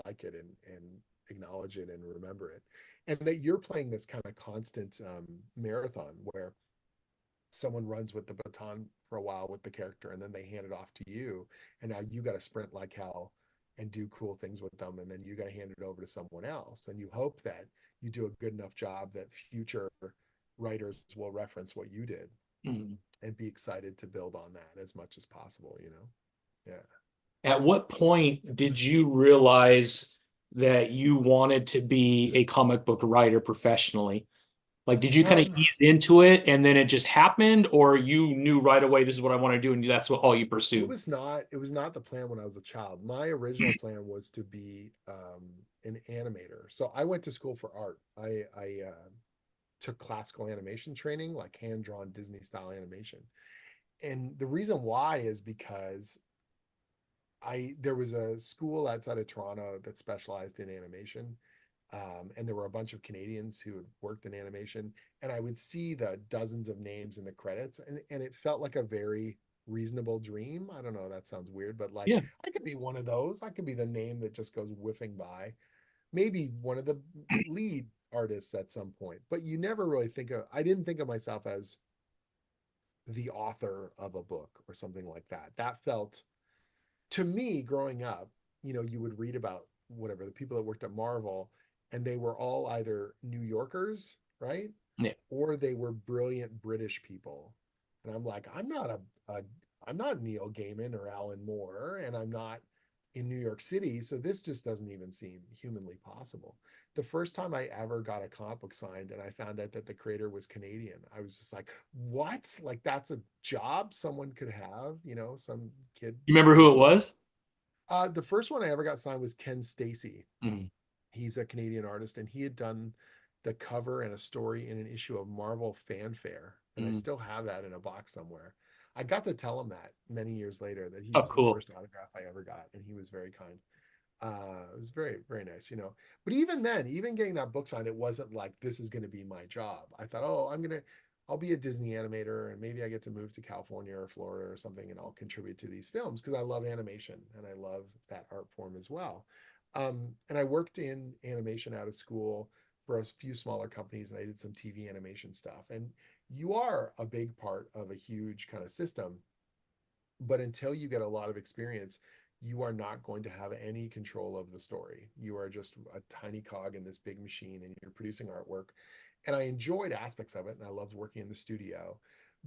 like it and acknowledge it and remember it, and that you're playing this kind of constant marathon where someone runs with the baton for a while with the character and then they hand it off to you, and now you got to sprint like hell and do cool things with them, and then you got to hand it over to someone else, and you hope that you do a good enough job that future writers will reference what you did Mhm. and be excited to build on that as much as possible. Yeah. At what point did you realize that you wanted to be a comic book writer professionally? Like, did you kind of Um, ease into it and then it just happened, or you knew right away this is what I want to do and that's what all you pursued? it was not the plan when I was a child. My original plan was to be an animator. So I went to school for art. I took classical animation training, like hand drawn Disney style animation. And the reason why is because I there was a school outside of Toronto that specialized in animation. And there were a bunch of Canadians who had worked in animation, and I would see the dozens of names in the credits, and it felt like a very reasonable dream. I don't know, that sounds weird, but like Yeah. I could be one of those. I could be the name that just goes whiffing by. Maybe one of the lead artists at some point, but you never really I didn't think of myself as the author of a book or something like that. That felt to me growing up, you would read about whatever the people that worked at Marvel, and they were all either New Yorkers, right? Yeah. Or they were brilliant British people. And I'm like, I'm not Neil Gaiman or Alan Moore, and I'm not in New York City, so this just doesn't even seem humanly possible. The first time I ever got a comic book signed and I found out that the creator was Canadian, I was just like, what? Like that's a job someone could have, some kid You remember from who it was? the first one I ever got signed was Ken Stacy. Mhm. He's a Canadian artist, and he had done the cover and a story in an issue of Marvel Fanfare, and I Mhm. still have that in a box somewhere. I got to tell him that many years later that he Oh, was the cool. first autograph I ever got, and he was very kind. It was very, very nice, you know. But even then, even getting that book signed, it wasn't like this is going to be my job. I thought, oh, I'll be a Disney animator, and maybe I get to move to California or Florida or something, and I'll contribute to these films because I love animation and I love that art form as well. And I worked in animation out of school for a few smaller companies, and I did some TV animation stuff. And you are a big part of a huge kind of system, but until you get a lot of experience, you are not going to have any control of the story. You are just a tiny cog in this big machine, and you're producing artwork. And I enjoyed aspects of it, and I loved working in the studio,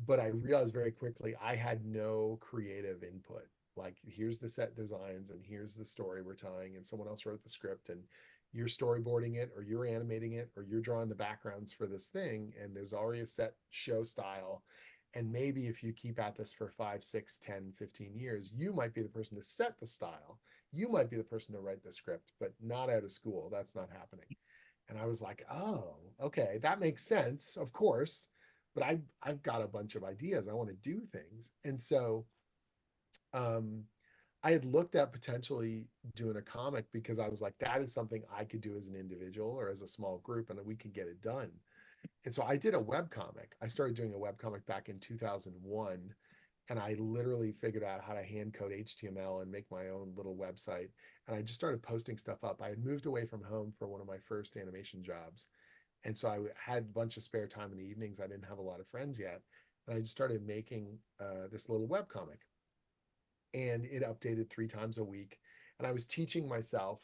but I realized very quickly I had no creative input. Like, here's the set designs and here's the story we're telling, and someone else wrote the script, and you're storyboarding it, or you're animating it, or you're drawing the backgrounds for this thing, and there's already a set show style. And maybe if you keep at this for 5, 6, 10, 15 years, you might be the person to set the style. You might be the person to write the script, but not out of school. That's not happening. And I was like, oh, okay, that makes sense, of course. But I've got a bunch of ideas. I want to do things. And so um, I had looked at potentially doing a comic because I was like, that is something I could do as an individual or as a small group, and we could get it done. And so I did a web comic. I started doing a web comic back in 2001, and I literally figured out how to hand code HTML and make my own little website. And I just started posting stuff up. I had moved away from home for one of my first animation jobs. And so I had a bunch of spare time in the evenings. I didn't have a lot of friends yet. And I just started making this little web comic. And it updated 3 times a week. And I was teaching myself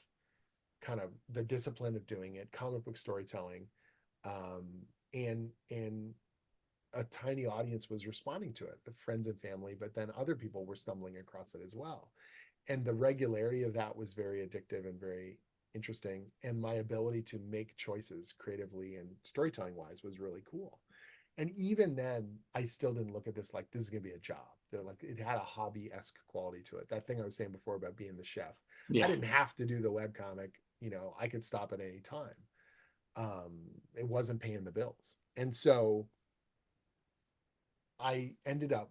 kind of the discipline of doing it, comic book storytelling, um, and a tiny audience was responding to it, the friends and family, but then other people were stumbling across it as well. And the regularity of that was very addictive and very interesting. And my ability to make choices creatively and storytelling wise was really cool. And even then, I still didn't look at this like this is going to be a job. They're like it had a hobby esque quality to it. That thing I was saying before about being the chef, I Yeah. didn't have to do the web comic. You know, I could stop at any time. It wasn't paying the bills, and so I ended up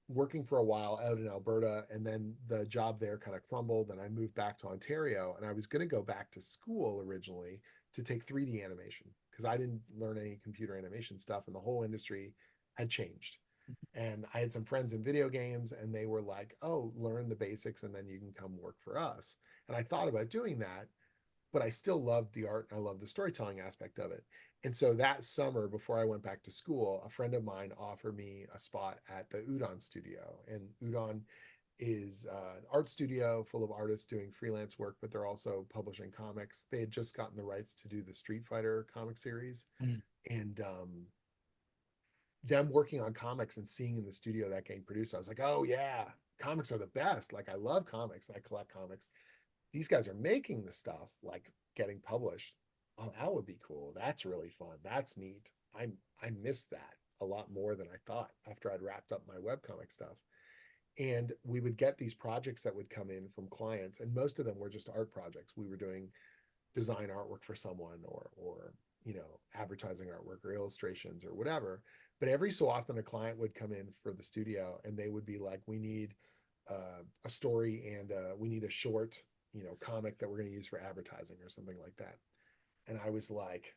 working for a while out in Alberta, and then the job there kind of crumbled, and I moved back to Ontario. And I was going to go back to school originally to take 3D animation because I didn't learn any computer animation stuff, and the whole industry had changed. And I had some friends in video games, and they were like, "Oh, learn the basics, and then you can come work for us." And I thought about doing that, but I still loved the art and I loved the storytelling aspect of it. And so that summer, before I went back to school, a friend of mine offered me a spot at the Udon studio. And Udon is an art studio full of artists doing freelance work, but they're also publishing comics. They had just gotten the rights to do the Street Fighter comic series. Mm. And them working on comics and seeing in the studio that getting produced, I was like, oh, yeah, comics are the best. Like, I love comics. I collect comics. These guys are making the stuff, like getting published. Oh, that would be cool. That's really fun. That's neat. I missed that a lot more than I thought after I'd wrapped up my webcomic stuff. And we would get these projects that would come in from clients, and most of them were just art projects. We were doing design artwork for someone, or advertising artwork or illustrations or whatever. But every so often a client would come in for the studio, and they would be like, we need a story, and we need a short comic that we're going to use for advertising or something like that. And I was like,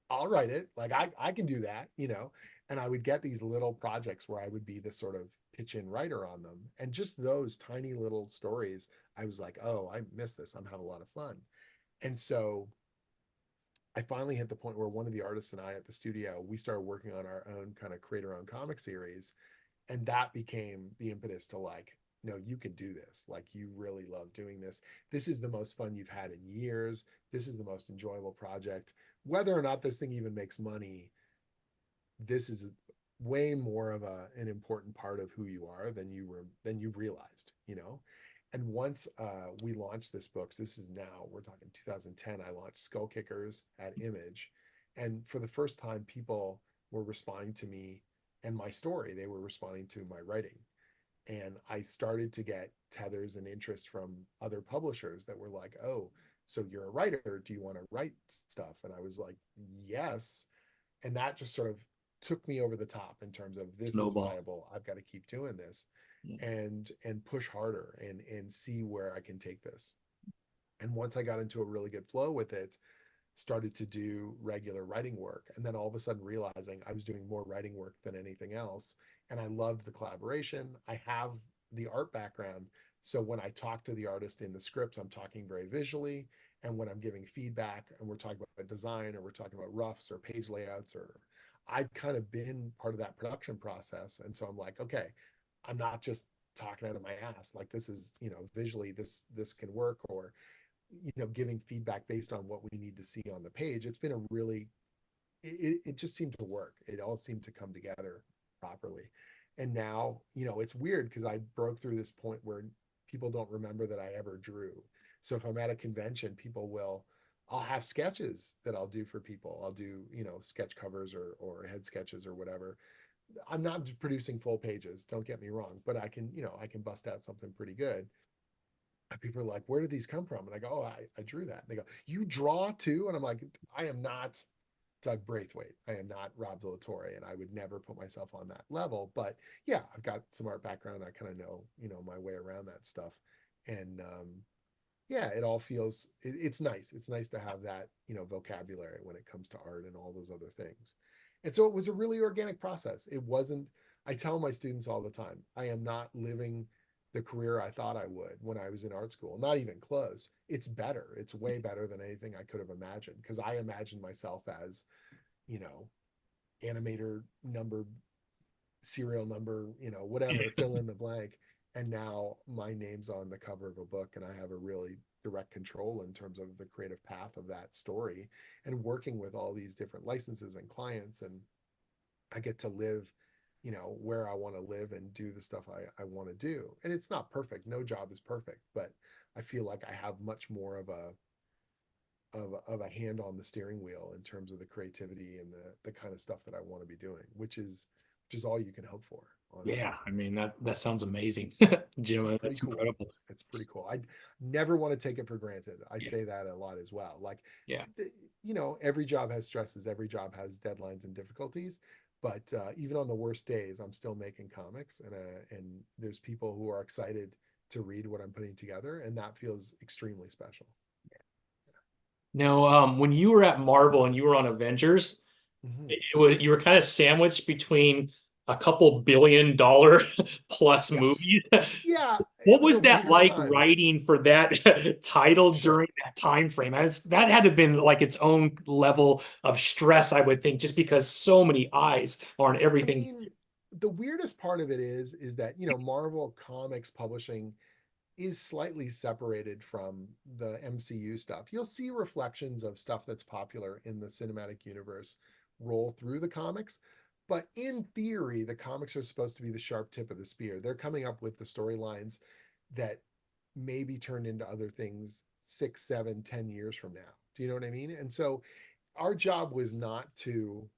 I'll write it. Like, I can do that. And I would get these little projects where I would be the sort of pitch in writer on them. And just those tiny little stories, I was like, oh, I miss this. I'm having a lot of fun. And so I finally hit the point where one of the artists and I at the studio, we started working on our own kind of create our own comic series. And that became the impetus to like, no, you can do this. Like, you really love doing this. This is the most fun you've had in years. This is the most enjoyable project. Whether or not this thing even makes money, this is way more of an important part of who you are than you realized. And once we launched this book, this is now, we're talking 2010, I launched Skull Kickers at Image. And for the first time, people were responding to me and my story. They were responding to my writing. And I started to get tethers and interest from other publishers that were like, oh, so you're a writer. Do you want to write stuff? And I was like, yes. And that just sort of took me over the top in terms of this is Snowball. viable. I've got to keep doing this. and push harder and see where I can take this. And once I got into a really good flow with it, started to do regular writing work, and then all of a sudden realizing I was doing more writing work than anything else. And I loved the collaboration. I have the art background. So when I talk to the artist in the scripts, I'm talking very visually. And when I'm giving feedback and we're talking about design or we're talking about roughs or page layouts, or I've kind of been part of that production process. And so I'm like, okay, I'm not just talking out of my ass. Like this is, visually this can work, or giving feedback based on what we need to see on the page. It's been a really, it just seemed to work. It all seemed to come together properly. And now, it's weird because I broke through this point where people don't remember that I ever drew. So if I'm at a convention, I'll have sketches that I'll do for people. I'll do, sketch covers or head sketches or whatever. I'm not producing full pages, don't get me wrong, but I can bust out something pretty good. And people are like, where did these come from? And I go, oh, I drew that. And they go, you draw too? And I'm like, I am not Doug Braithwaite. I am not Rob De La Torre, and I would never put myself on that level. But yeah, I've got some art background. I kind of know, my way around that stuff. And yeah, it all feels, it's nice. It's nice to have that, vocabulary when it comes to art and all those other things. And so it was a really organic process. It wasn't, I tell my students all the time, I am not living the career I thought I would when I was in art school. Not even close. It's better. It's way better than anything I could have imagined, because I imagined myself as, you know, animator number, serial number, whatever, fill in the blank. And now my name's on the cover of a book, and I have a really direct control in terms of the creative path of that story, and working with all these different licenses and clients. And I get to live, where I want to live and do the stuff I want to do. And it's not perfect. No job is perfect, but I feel like I have much more of a hand on the steering wheel in terms of the creativity and the kind of stuff that I want to be doing, which is all you can hope for, honestly. Yeah, I mean that sounds amazing, It's Jim. pretty That's cool. incredible. It's pretty cool. I never want to take it for granted. I Yeah, say that a lot as well. Like, yeah. every job has stresses, every job has deadlines and difficulties. But even on the worst days, I'm still making comics, and there's people who are excited to read what I'm putting together, and that feels extremely special. Now, when you were at Marvel and you were on Avengers, Hmm. you were kind of sandwiched between a couple $1 billion plus Yes. movies. Yeah, it What was a was that weird like time. writing for that title Sure. during that time frame? That had to have been like its own level of stress, I would think, just because so many eyes are on I everything. mean, the weirdest part of it is that, Marvel Comics publishing is slightly separated from the MCU stuff. You'll see reflections of stuff that's popular in the cinematic universe roll through the comics. But in theory, the comics are supposed to be the sharp tip of the spear. They're coming up with the storylines that may be turned into other things 6, 7, 10 years from now. Do you know what I mean? And so our job was not to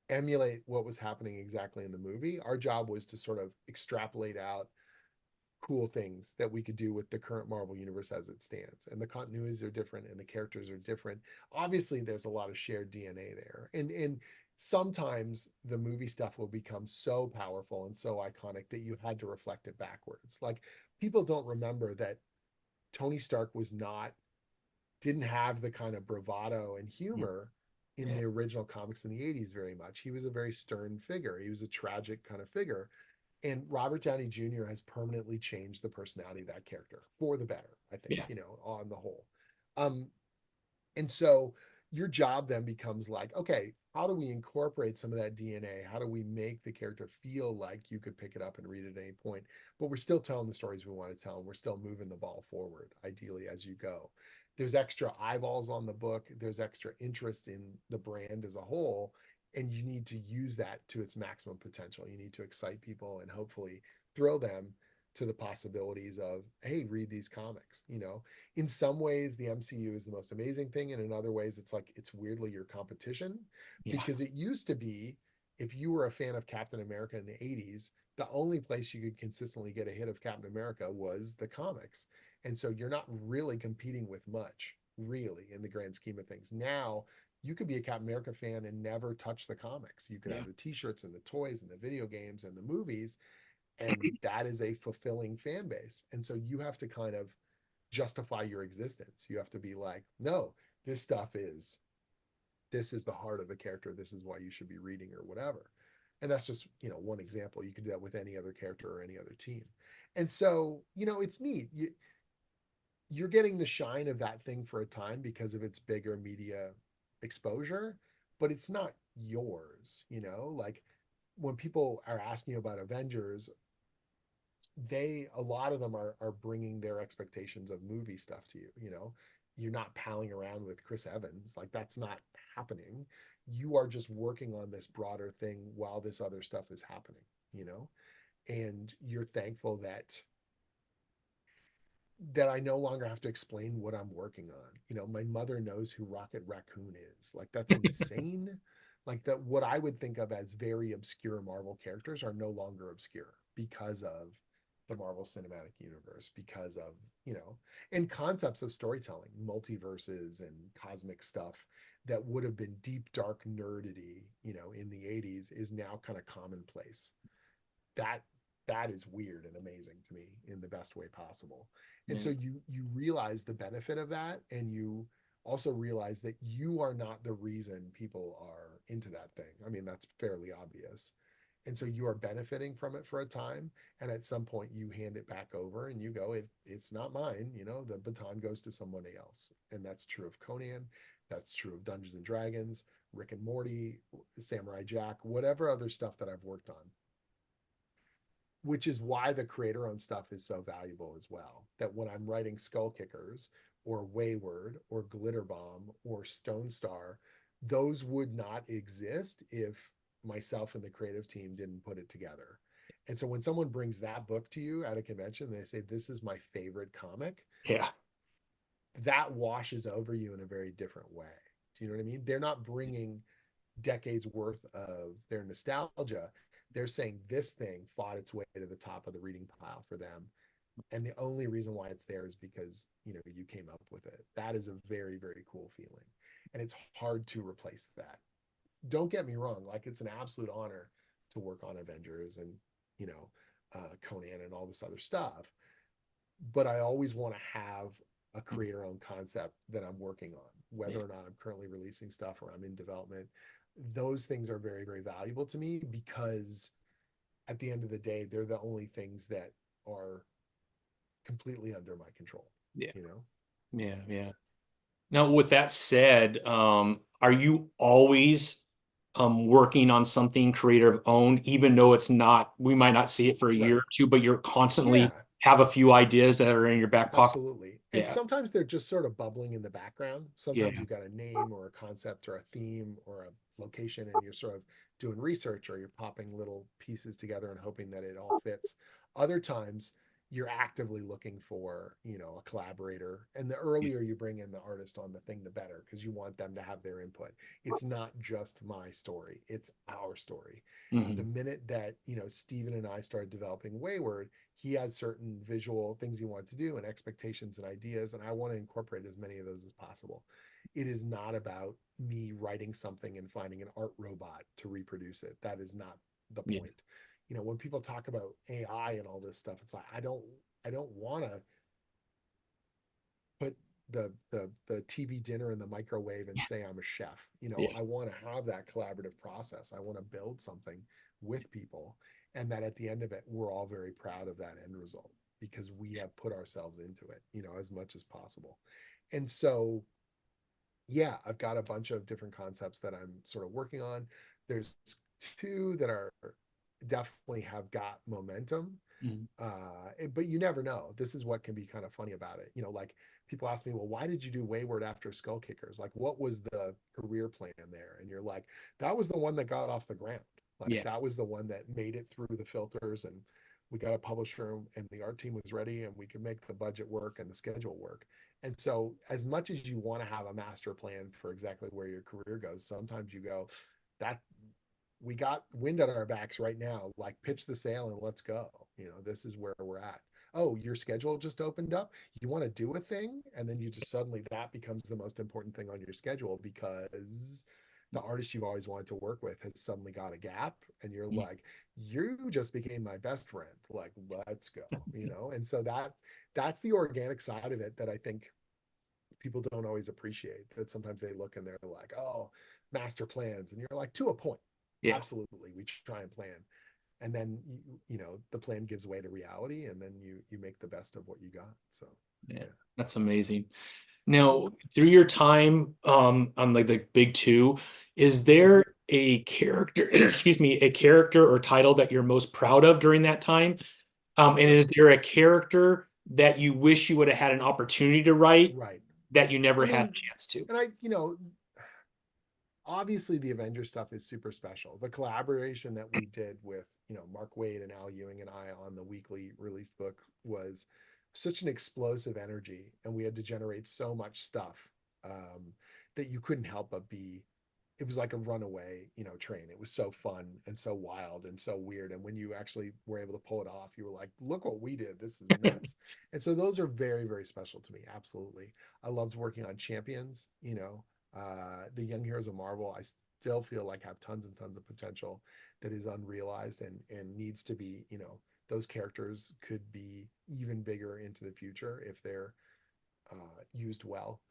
emulate what was happening exactly in the movie. Our job was to sort of extrapolate out cool things that we could do with the current Marvel universe as it stands. And the continuities are different and the characters are different. Obviously, there's a lot of shared DNA there. And sometimes the movie stuff will become so powerful and so iconic that you had to reflect it backwards. Like, people don't remember that Tony Stark didn't have the kind of bravado and humor in Yeah, the original comics in the 80s very much. He was a very stern figure. He was a tragic kind of figure. And Robert Downey Jr. has permanently changed the personality of that character for the better, I think, yeah, on the whole. Um, and so your job then becomes like, okay, how do we incorporate some of that DNA? How do we make the character feel like you could pick it up and read it at any point? But we're still telling the stories we want to tell, and we're still moving the ball forward, ideally, as you go. There's extra eyeballs on the book, there's extra interest in the brand as a whole, and you need to use that to its maximum potential. You need to excite people and hopefully thrill them to the possibilities of, hey, read these comics. In some ways the MCU is the most amazing thing, and in other ways it's like it's weirdly your competition, yeah, because it used to be, if you were a fan of Captain America in the 80s, the only place you could consistently get a hit of Captain America was the comics. And so you're not really competing with much, really, in the grand scheme of things. Now you could be a Captain America fan and never touch the comics. You could yeah. have the t-shirts and the toys and the video games and the movies, And that is a fulfilling fan base. And so you have to kind of justify your existence. You have to be like, no, this stuff is, this is the heart of the character. This is why you should be reading or whatever. And that's just, one example. You could do that with any other character or any other team. And so, it's neat. You're getting the shine of that thing for a time because of its bigger media exposure, but it's not yours, like when people are asking you about Avengers, a lot of them are bringing their expectations of movie stuff to you. You're not palling around with Chris Evans, like that's not happening. You are just working on this broader thing while this other stuff is happening, and you're thankful that I no longer have to explain what I'm working on. My mother knows who Rocket Raccoon is. Like that's insane. Like that what I would think of as very obscure Marvel characters are no longer obscure because of the Marvel Cinematic Universe, because of, and concepts of storytelling, multiverses and cosmic stuff that would have been deep dark nerdity, in the 80s is now kind of commonplace. That that is weird and amazing to me in the best way possible. And so Yeah. you realize the benefit of that, and you also realize that you are not the reason people are into that thing. I mean, that's fairly obvious. And so you are benefiting from it for a time, and at some point you hand it back over and you go, it's not mine, the baton goes to somebody else. And that's true of Conan, that's true of Dungeons and Dragons, Rick and Morty, Samurai Jack, whatever other stuff that I've worked on, which is why the creator owned stuff is so valuable as well. That when I'm writing Skull Kickers or Wayward or Glitter Bomb or Stone Star, those would not exist if myself and the creative team didn't put it together. And so when someone brings that book to you at a convention, they say, this is my favorite comic, Yeah. that washes over you in a very different way. Do you know what I mean? They're not bringing decades worth of their nostalgia. They're saying this thing fought its way to the top of the reading pile for them. And the only reason why it's there is because, you came up with it. That is a very, very cool feeling. And it's hard to replace that. Don't get me wrong. Like it's an absolute honor to work on Avengers and, Conan and all this other stuff. But I always want to have a creator owned concept that I'm working on, whether Yeah. or not I'm currently releasing stuff or I'm in development. Those things are very, very valuable to me because at the end of the day, they're the only things that are completely under my control, Yeah. you know? Yeah. Yeah. Now, with that said, are you always working on something creative owned, even though it's not, we might not see it for a year Right. or two, but you're constantly Yeah. have a few ideas that are in your back pocket? Absolutely. And Yeah. sometimes they're just sort of bubbling in the background. Sometimes Yeah. you've got a name or a concept or a theme or a location, and you're sort of doing research or you're popping little pieces together and hoping that it all fits. Other times you're actively looking for, a collaborator. And the earlier you bring in the artist on the thing, the better, because you want them to have their input. It's not just my story, it's our story. The Hmm. minute that Steven and I started developing Wayward, he had certain visual things he wanted to do and expectations and ideas, and I want to incorporate as many of those as possible. It is not about me writing something and finding an art robot to reproduce it. That is not the Yeah. point. When people talk about AI and all this stuff, it's like I don't want to put the TV dinner in the microwave and say I'm a chef. Yeah. I want to have that collaborative process. I want to build something with people, and that at the end of it, we're all very proud of that end result because we have put ourselves into it, as much as possible. And so, yeah, I've got a bunch of different concepts that I'm sort of working on. There's two that are definitely have got momentum, Mhm. but you never know. This is what can be kind of funny about it. Like people ask me, well, why did you do Wayward after Skull Kickers? Like, what was the career plan there? And you're like, that was the one that got off the ground. Like, Yeah. that was the one that made it through the filters, and we got a publisher, and the art team was ready, and we could make the budget work and the schedule work. And so, as much as you want to have a master plan for exactly where your career goes, sometimes you go, that we got wind at our backs right now, like pitch the sail and let's go. This is where we're at. Oh, your schedule just opened up, you want to do a thing, and then you just suddenly that becomes the most important thing on your schedule because the artist you've always wanted to work with has suddenly got a gap, and you're Yeah. like, you just became my best friend. Like, let's go, you know? And so that's the organic side of it that I think people don't always appreciate. That sometimes they look and they're like, oh, master plans. And you're like, to a point. Yeah. Absolutely. We try and plan. And then you know, the plan gives way to reality, and then you make the best of what you got. So Yeah. yeah. That's amazing. Now, through your time on like the big two, is Mhm. there a character, excuse me, a character or title that you're most proud of during that time? And Sure. is there a character that you wish you would have had an opportunity to write Right. that you never I had a mean, chance to? and you know, obviously the Avengers stuff is super special. The collaboration that we did with, you know, Mark Wade and Al Ewing and I on the weekly released book was such an explosive energy, and we had to generate so much stuff that you couldn't help but be. It was like a runaway, you know, train. It was so fun and so wild and so weird. And when you actually were able to pull it off, you were like, "Look what we did! This is nuts!" And so those are very, very special to me. Absolutely, I loved working on Champions. You know, the Young Heroes of Marvel, I still feel like have tons and tons of potential that is unrealized and needs to be, you know, those characters could be even bigger into the future if they're used well.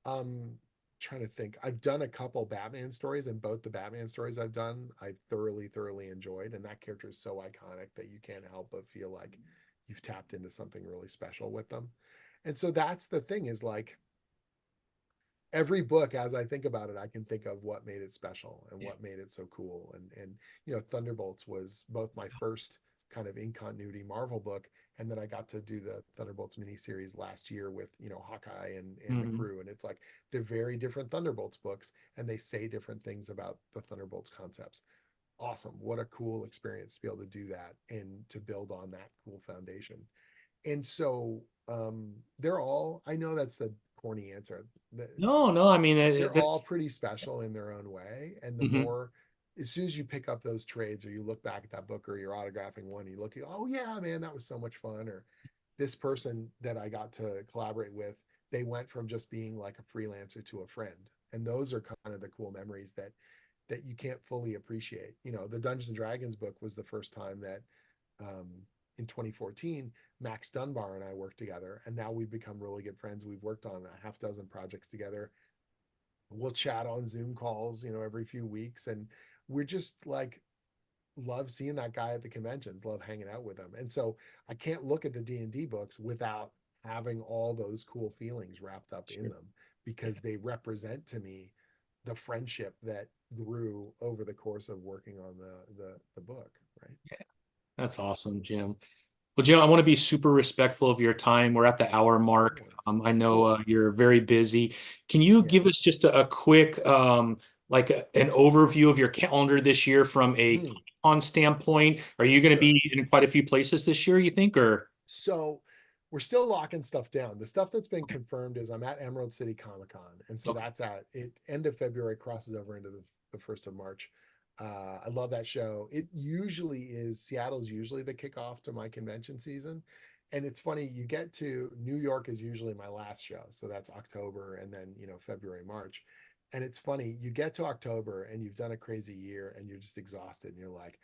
Um, Trying to think, I've done a couple Batman stories, and both the Batman stories I've done, I thoroughly enjoyed, and that character is so iconic that you can't help but feel like you've tapped into something really special with them. And so that's the thing, is like every book, as I think about it, I can think of what made it special and Yeah. what made it so cool. And you know, Thunderbolts was both my first kind of in continuity Marvel book, and then I got to do the Thunderbolts miniseries last year with, you know, Hawkeye and the Mhm. crew. And it's like they're very different Thunderbolts books, and they say different things about the Thunderbolts concepts. Awesome. What a cool experience to be able to do that and to build on that cool foundation. And so they're all, I know that's the corny answer. No, no, I mean They're all that's pretty special in their own way. And the mhm. more, as soon as you pick up those trades, or you look back at that book, or you're autographing one, you look at, oh yeah, man, that was so much fun. Or this person that I got to collaborate with, they went from just being like a freelancer to a friend. And those are kind of the cool memories that you can't fully appreciate. You know, the Dungeons and Dragons book was the first time that um, in 2014, Max Dunbar and I worked together, and now we've become really good friends. We've worked on a half dozen projects together. We'll chat on Zoom calls, you know, every few weeks, and we're just like love seeing that guy at the conventions, love hanging out with him. And so I can't look at the D&D books without having all those cool feelings wrapped up in Sure. them, Yeah. because they represent to me the friendship that grew over the course of working on the book, right? That's awesome, Jim. Well, Jim, I want to be super respectful of your time. We're at the hour mark. Totally. I know Cool. you're very busy. Can you Yeah. give us just a quick, an overview of your calendar this year from a Mm, con standpoint? Are you going to sure. be in quite a few places this year, you think, or? So we're still locking stuff down. The stuff that's been confirmed is I'm at Emerald City Comic Con. And so Okay. that's at it end of February, crosses over into the 1st of March. I love that show. It usually is, Seattle's usually the kickoff to my convention season. And it's funny, you get to New York is usually my last show. So that's October, and then, you know, February, March. And it's funny, you get to October and you've done a crazy year and you're just exhausted, and you're like,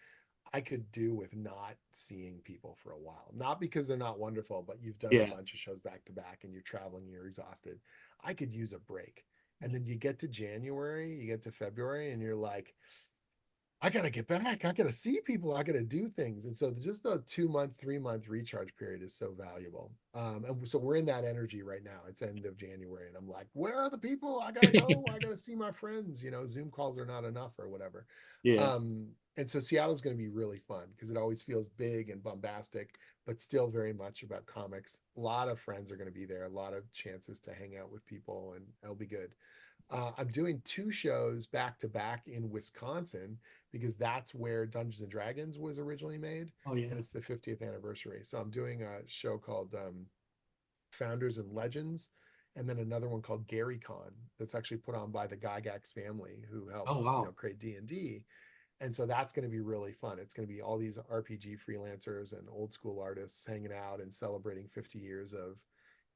I could do with not seeing people for a while. Not because they're not wonderful, but you've done a Yeah. bunch of shows back to back and you're traveling, you're exhausted. I could use a break. And then you get to January, you get to February, and you're like, I gotta get back. I gotta see people. I gotta do things. And so just the 2 month, 3 month recharge period is so valuable. And so we're in that energy right now. It's end of January, and I'm like, where are the people? I gotta go. I gotta see my friends. You know, Zoom calls are not enough or whatever. Yeah. And so Seattle's going to be really fun because it always feels big and bombastic, but still very much about comics. A lot of friends are going to be there, a lot of chances to hang out with people, and it'll be good. I'm doing two shows back to back in Wisconsin because that's where Dungeons and Dragons was originally made, Oh, and yeah. it's the 50th anniversary. So I'm doing a show called Founders and Legends, and then another one called Gary Con that's actually put on by the Gygax family, who Oh, helped, you know, wow. create D&D. And so that's going to be really fun. It's going to be all these RPG freelancers and old school artists hanging out and celebrating 50 years of,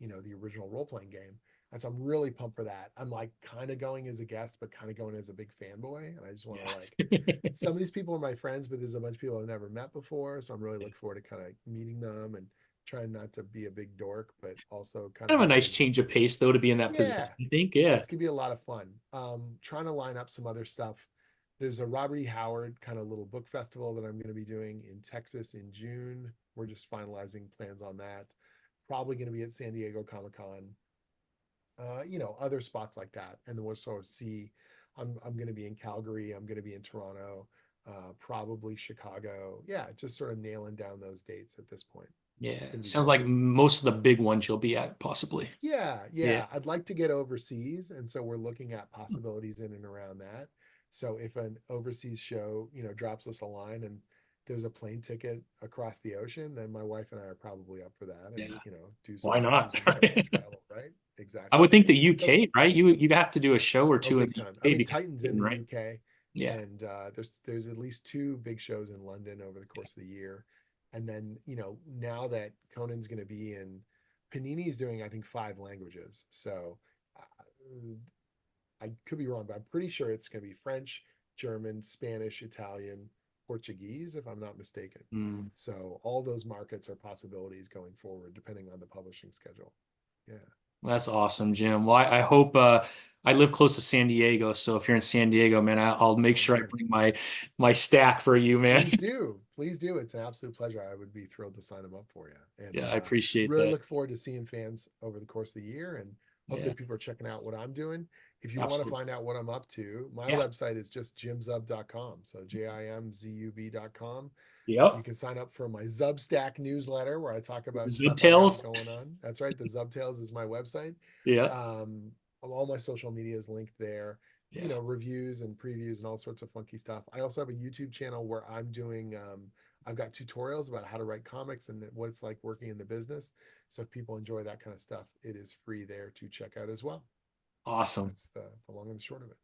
you know, the original role playing game. And so I'm really pumped for that. I'm like kind of going as a guest, but kind of going as a big fanboy. And I just want to like, Yeah. some of these people are my friends, but there's a bunch of people I've never met before. So I'm really looking forward to kind of meeting them and trying not to be a big dork, but also kind of Kind of a nice having, change of pace though to be in that position, yeah, I think. yeah, Yeah. it's gonna be a lot of fun. Trying to line up some other stuff. There's a Robert E. Howard kind of little book festival that I'm going to be doing in Texas in June. We're just finalizing plans on that. Probably going to be at San Diego Comic Con. Other spots like that, and then we'll sort of see. I'm going to be in Calgary. I'm going to be in Toronto. Probably Chicago. Yeah, just sort of nailing down those dates at this point. Yeah. It's going to be Sounds fun. like most of the big ones you'll be at, possibly. Yeah, Yeah. yeah. I'd like to get overseas, and so we're looking at possibilities in and around that. So if an overseas show, drops us a line and there's a plane ticket across the ocean, then my wife and I are probably up for that, and Yeah. do Why some do not? some charity travel, right? I Exactly. would think the So, UK, right? You have to do a show or oh, two in big the time. I UK mean, because, Titan's in the right? UK, Yeah. and there's at least two big shows in London over the course of the year, and then now that Conan's going to be in, Panini's doing I think five languages, so I could be wrong, but I'm pretty sure it's going to be French, German, Spanish, Italian, Portuguese, if I'm not mistaken. Mm. So all those markets are possibilities going forward, depending on the publishing schedule. Yeah. That's awesome, Jim. Well, I hope I live close to San Diego, so if you're in San Diego, man, I'll make Oh sure I man, bring my stack for you, man. please do, please do. It's an absolute pleasure. I would be thrilled to sign them up for you, and Yeah, I appreciate really that. look forward to seeing fans over the course of the year, and hope Yeah, that people are checking out what I'm doing. If you want to absolutely. find out what I'm up to, my Yeah. website is just jimzub.com. So jimzub.com. You Yep. can sign up for my Zubstack newsletter where I talk about stuff I got Zubtails. going on. That's right. The Zubtails is my website. Yeah. Um, all my social media is linked there. Yeah. Reviews and previews and all sorts of funky stuff. I also have a YouTube channel where I'm doing, I've got tutorials about how to write comics and what it's like working in the business. So if people enjoy that kind of stuff, it is free there to check out as well. Awesome. That's the long and the short of it.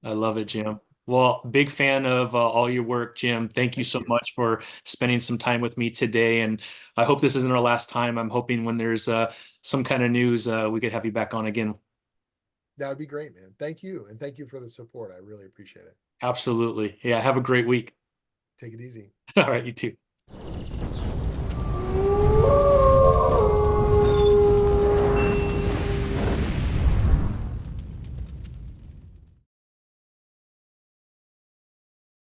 I love it, Jim. Well, big fan of all your work, Jim. Thank you Thank so you. much for spending some time with me today. And I hope this isn't our last time. I'm hoping when there's some kind of news, we could have you back on again. That would be great, man. Thank you. And thank you for the support. I really appreciate it. Absolutely. Yeah. Have a great week. Take it easy. All right. You too.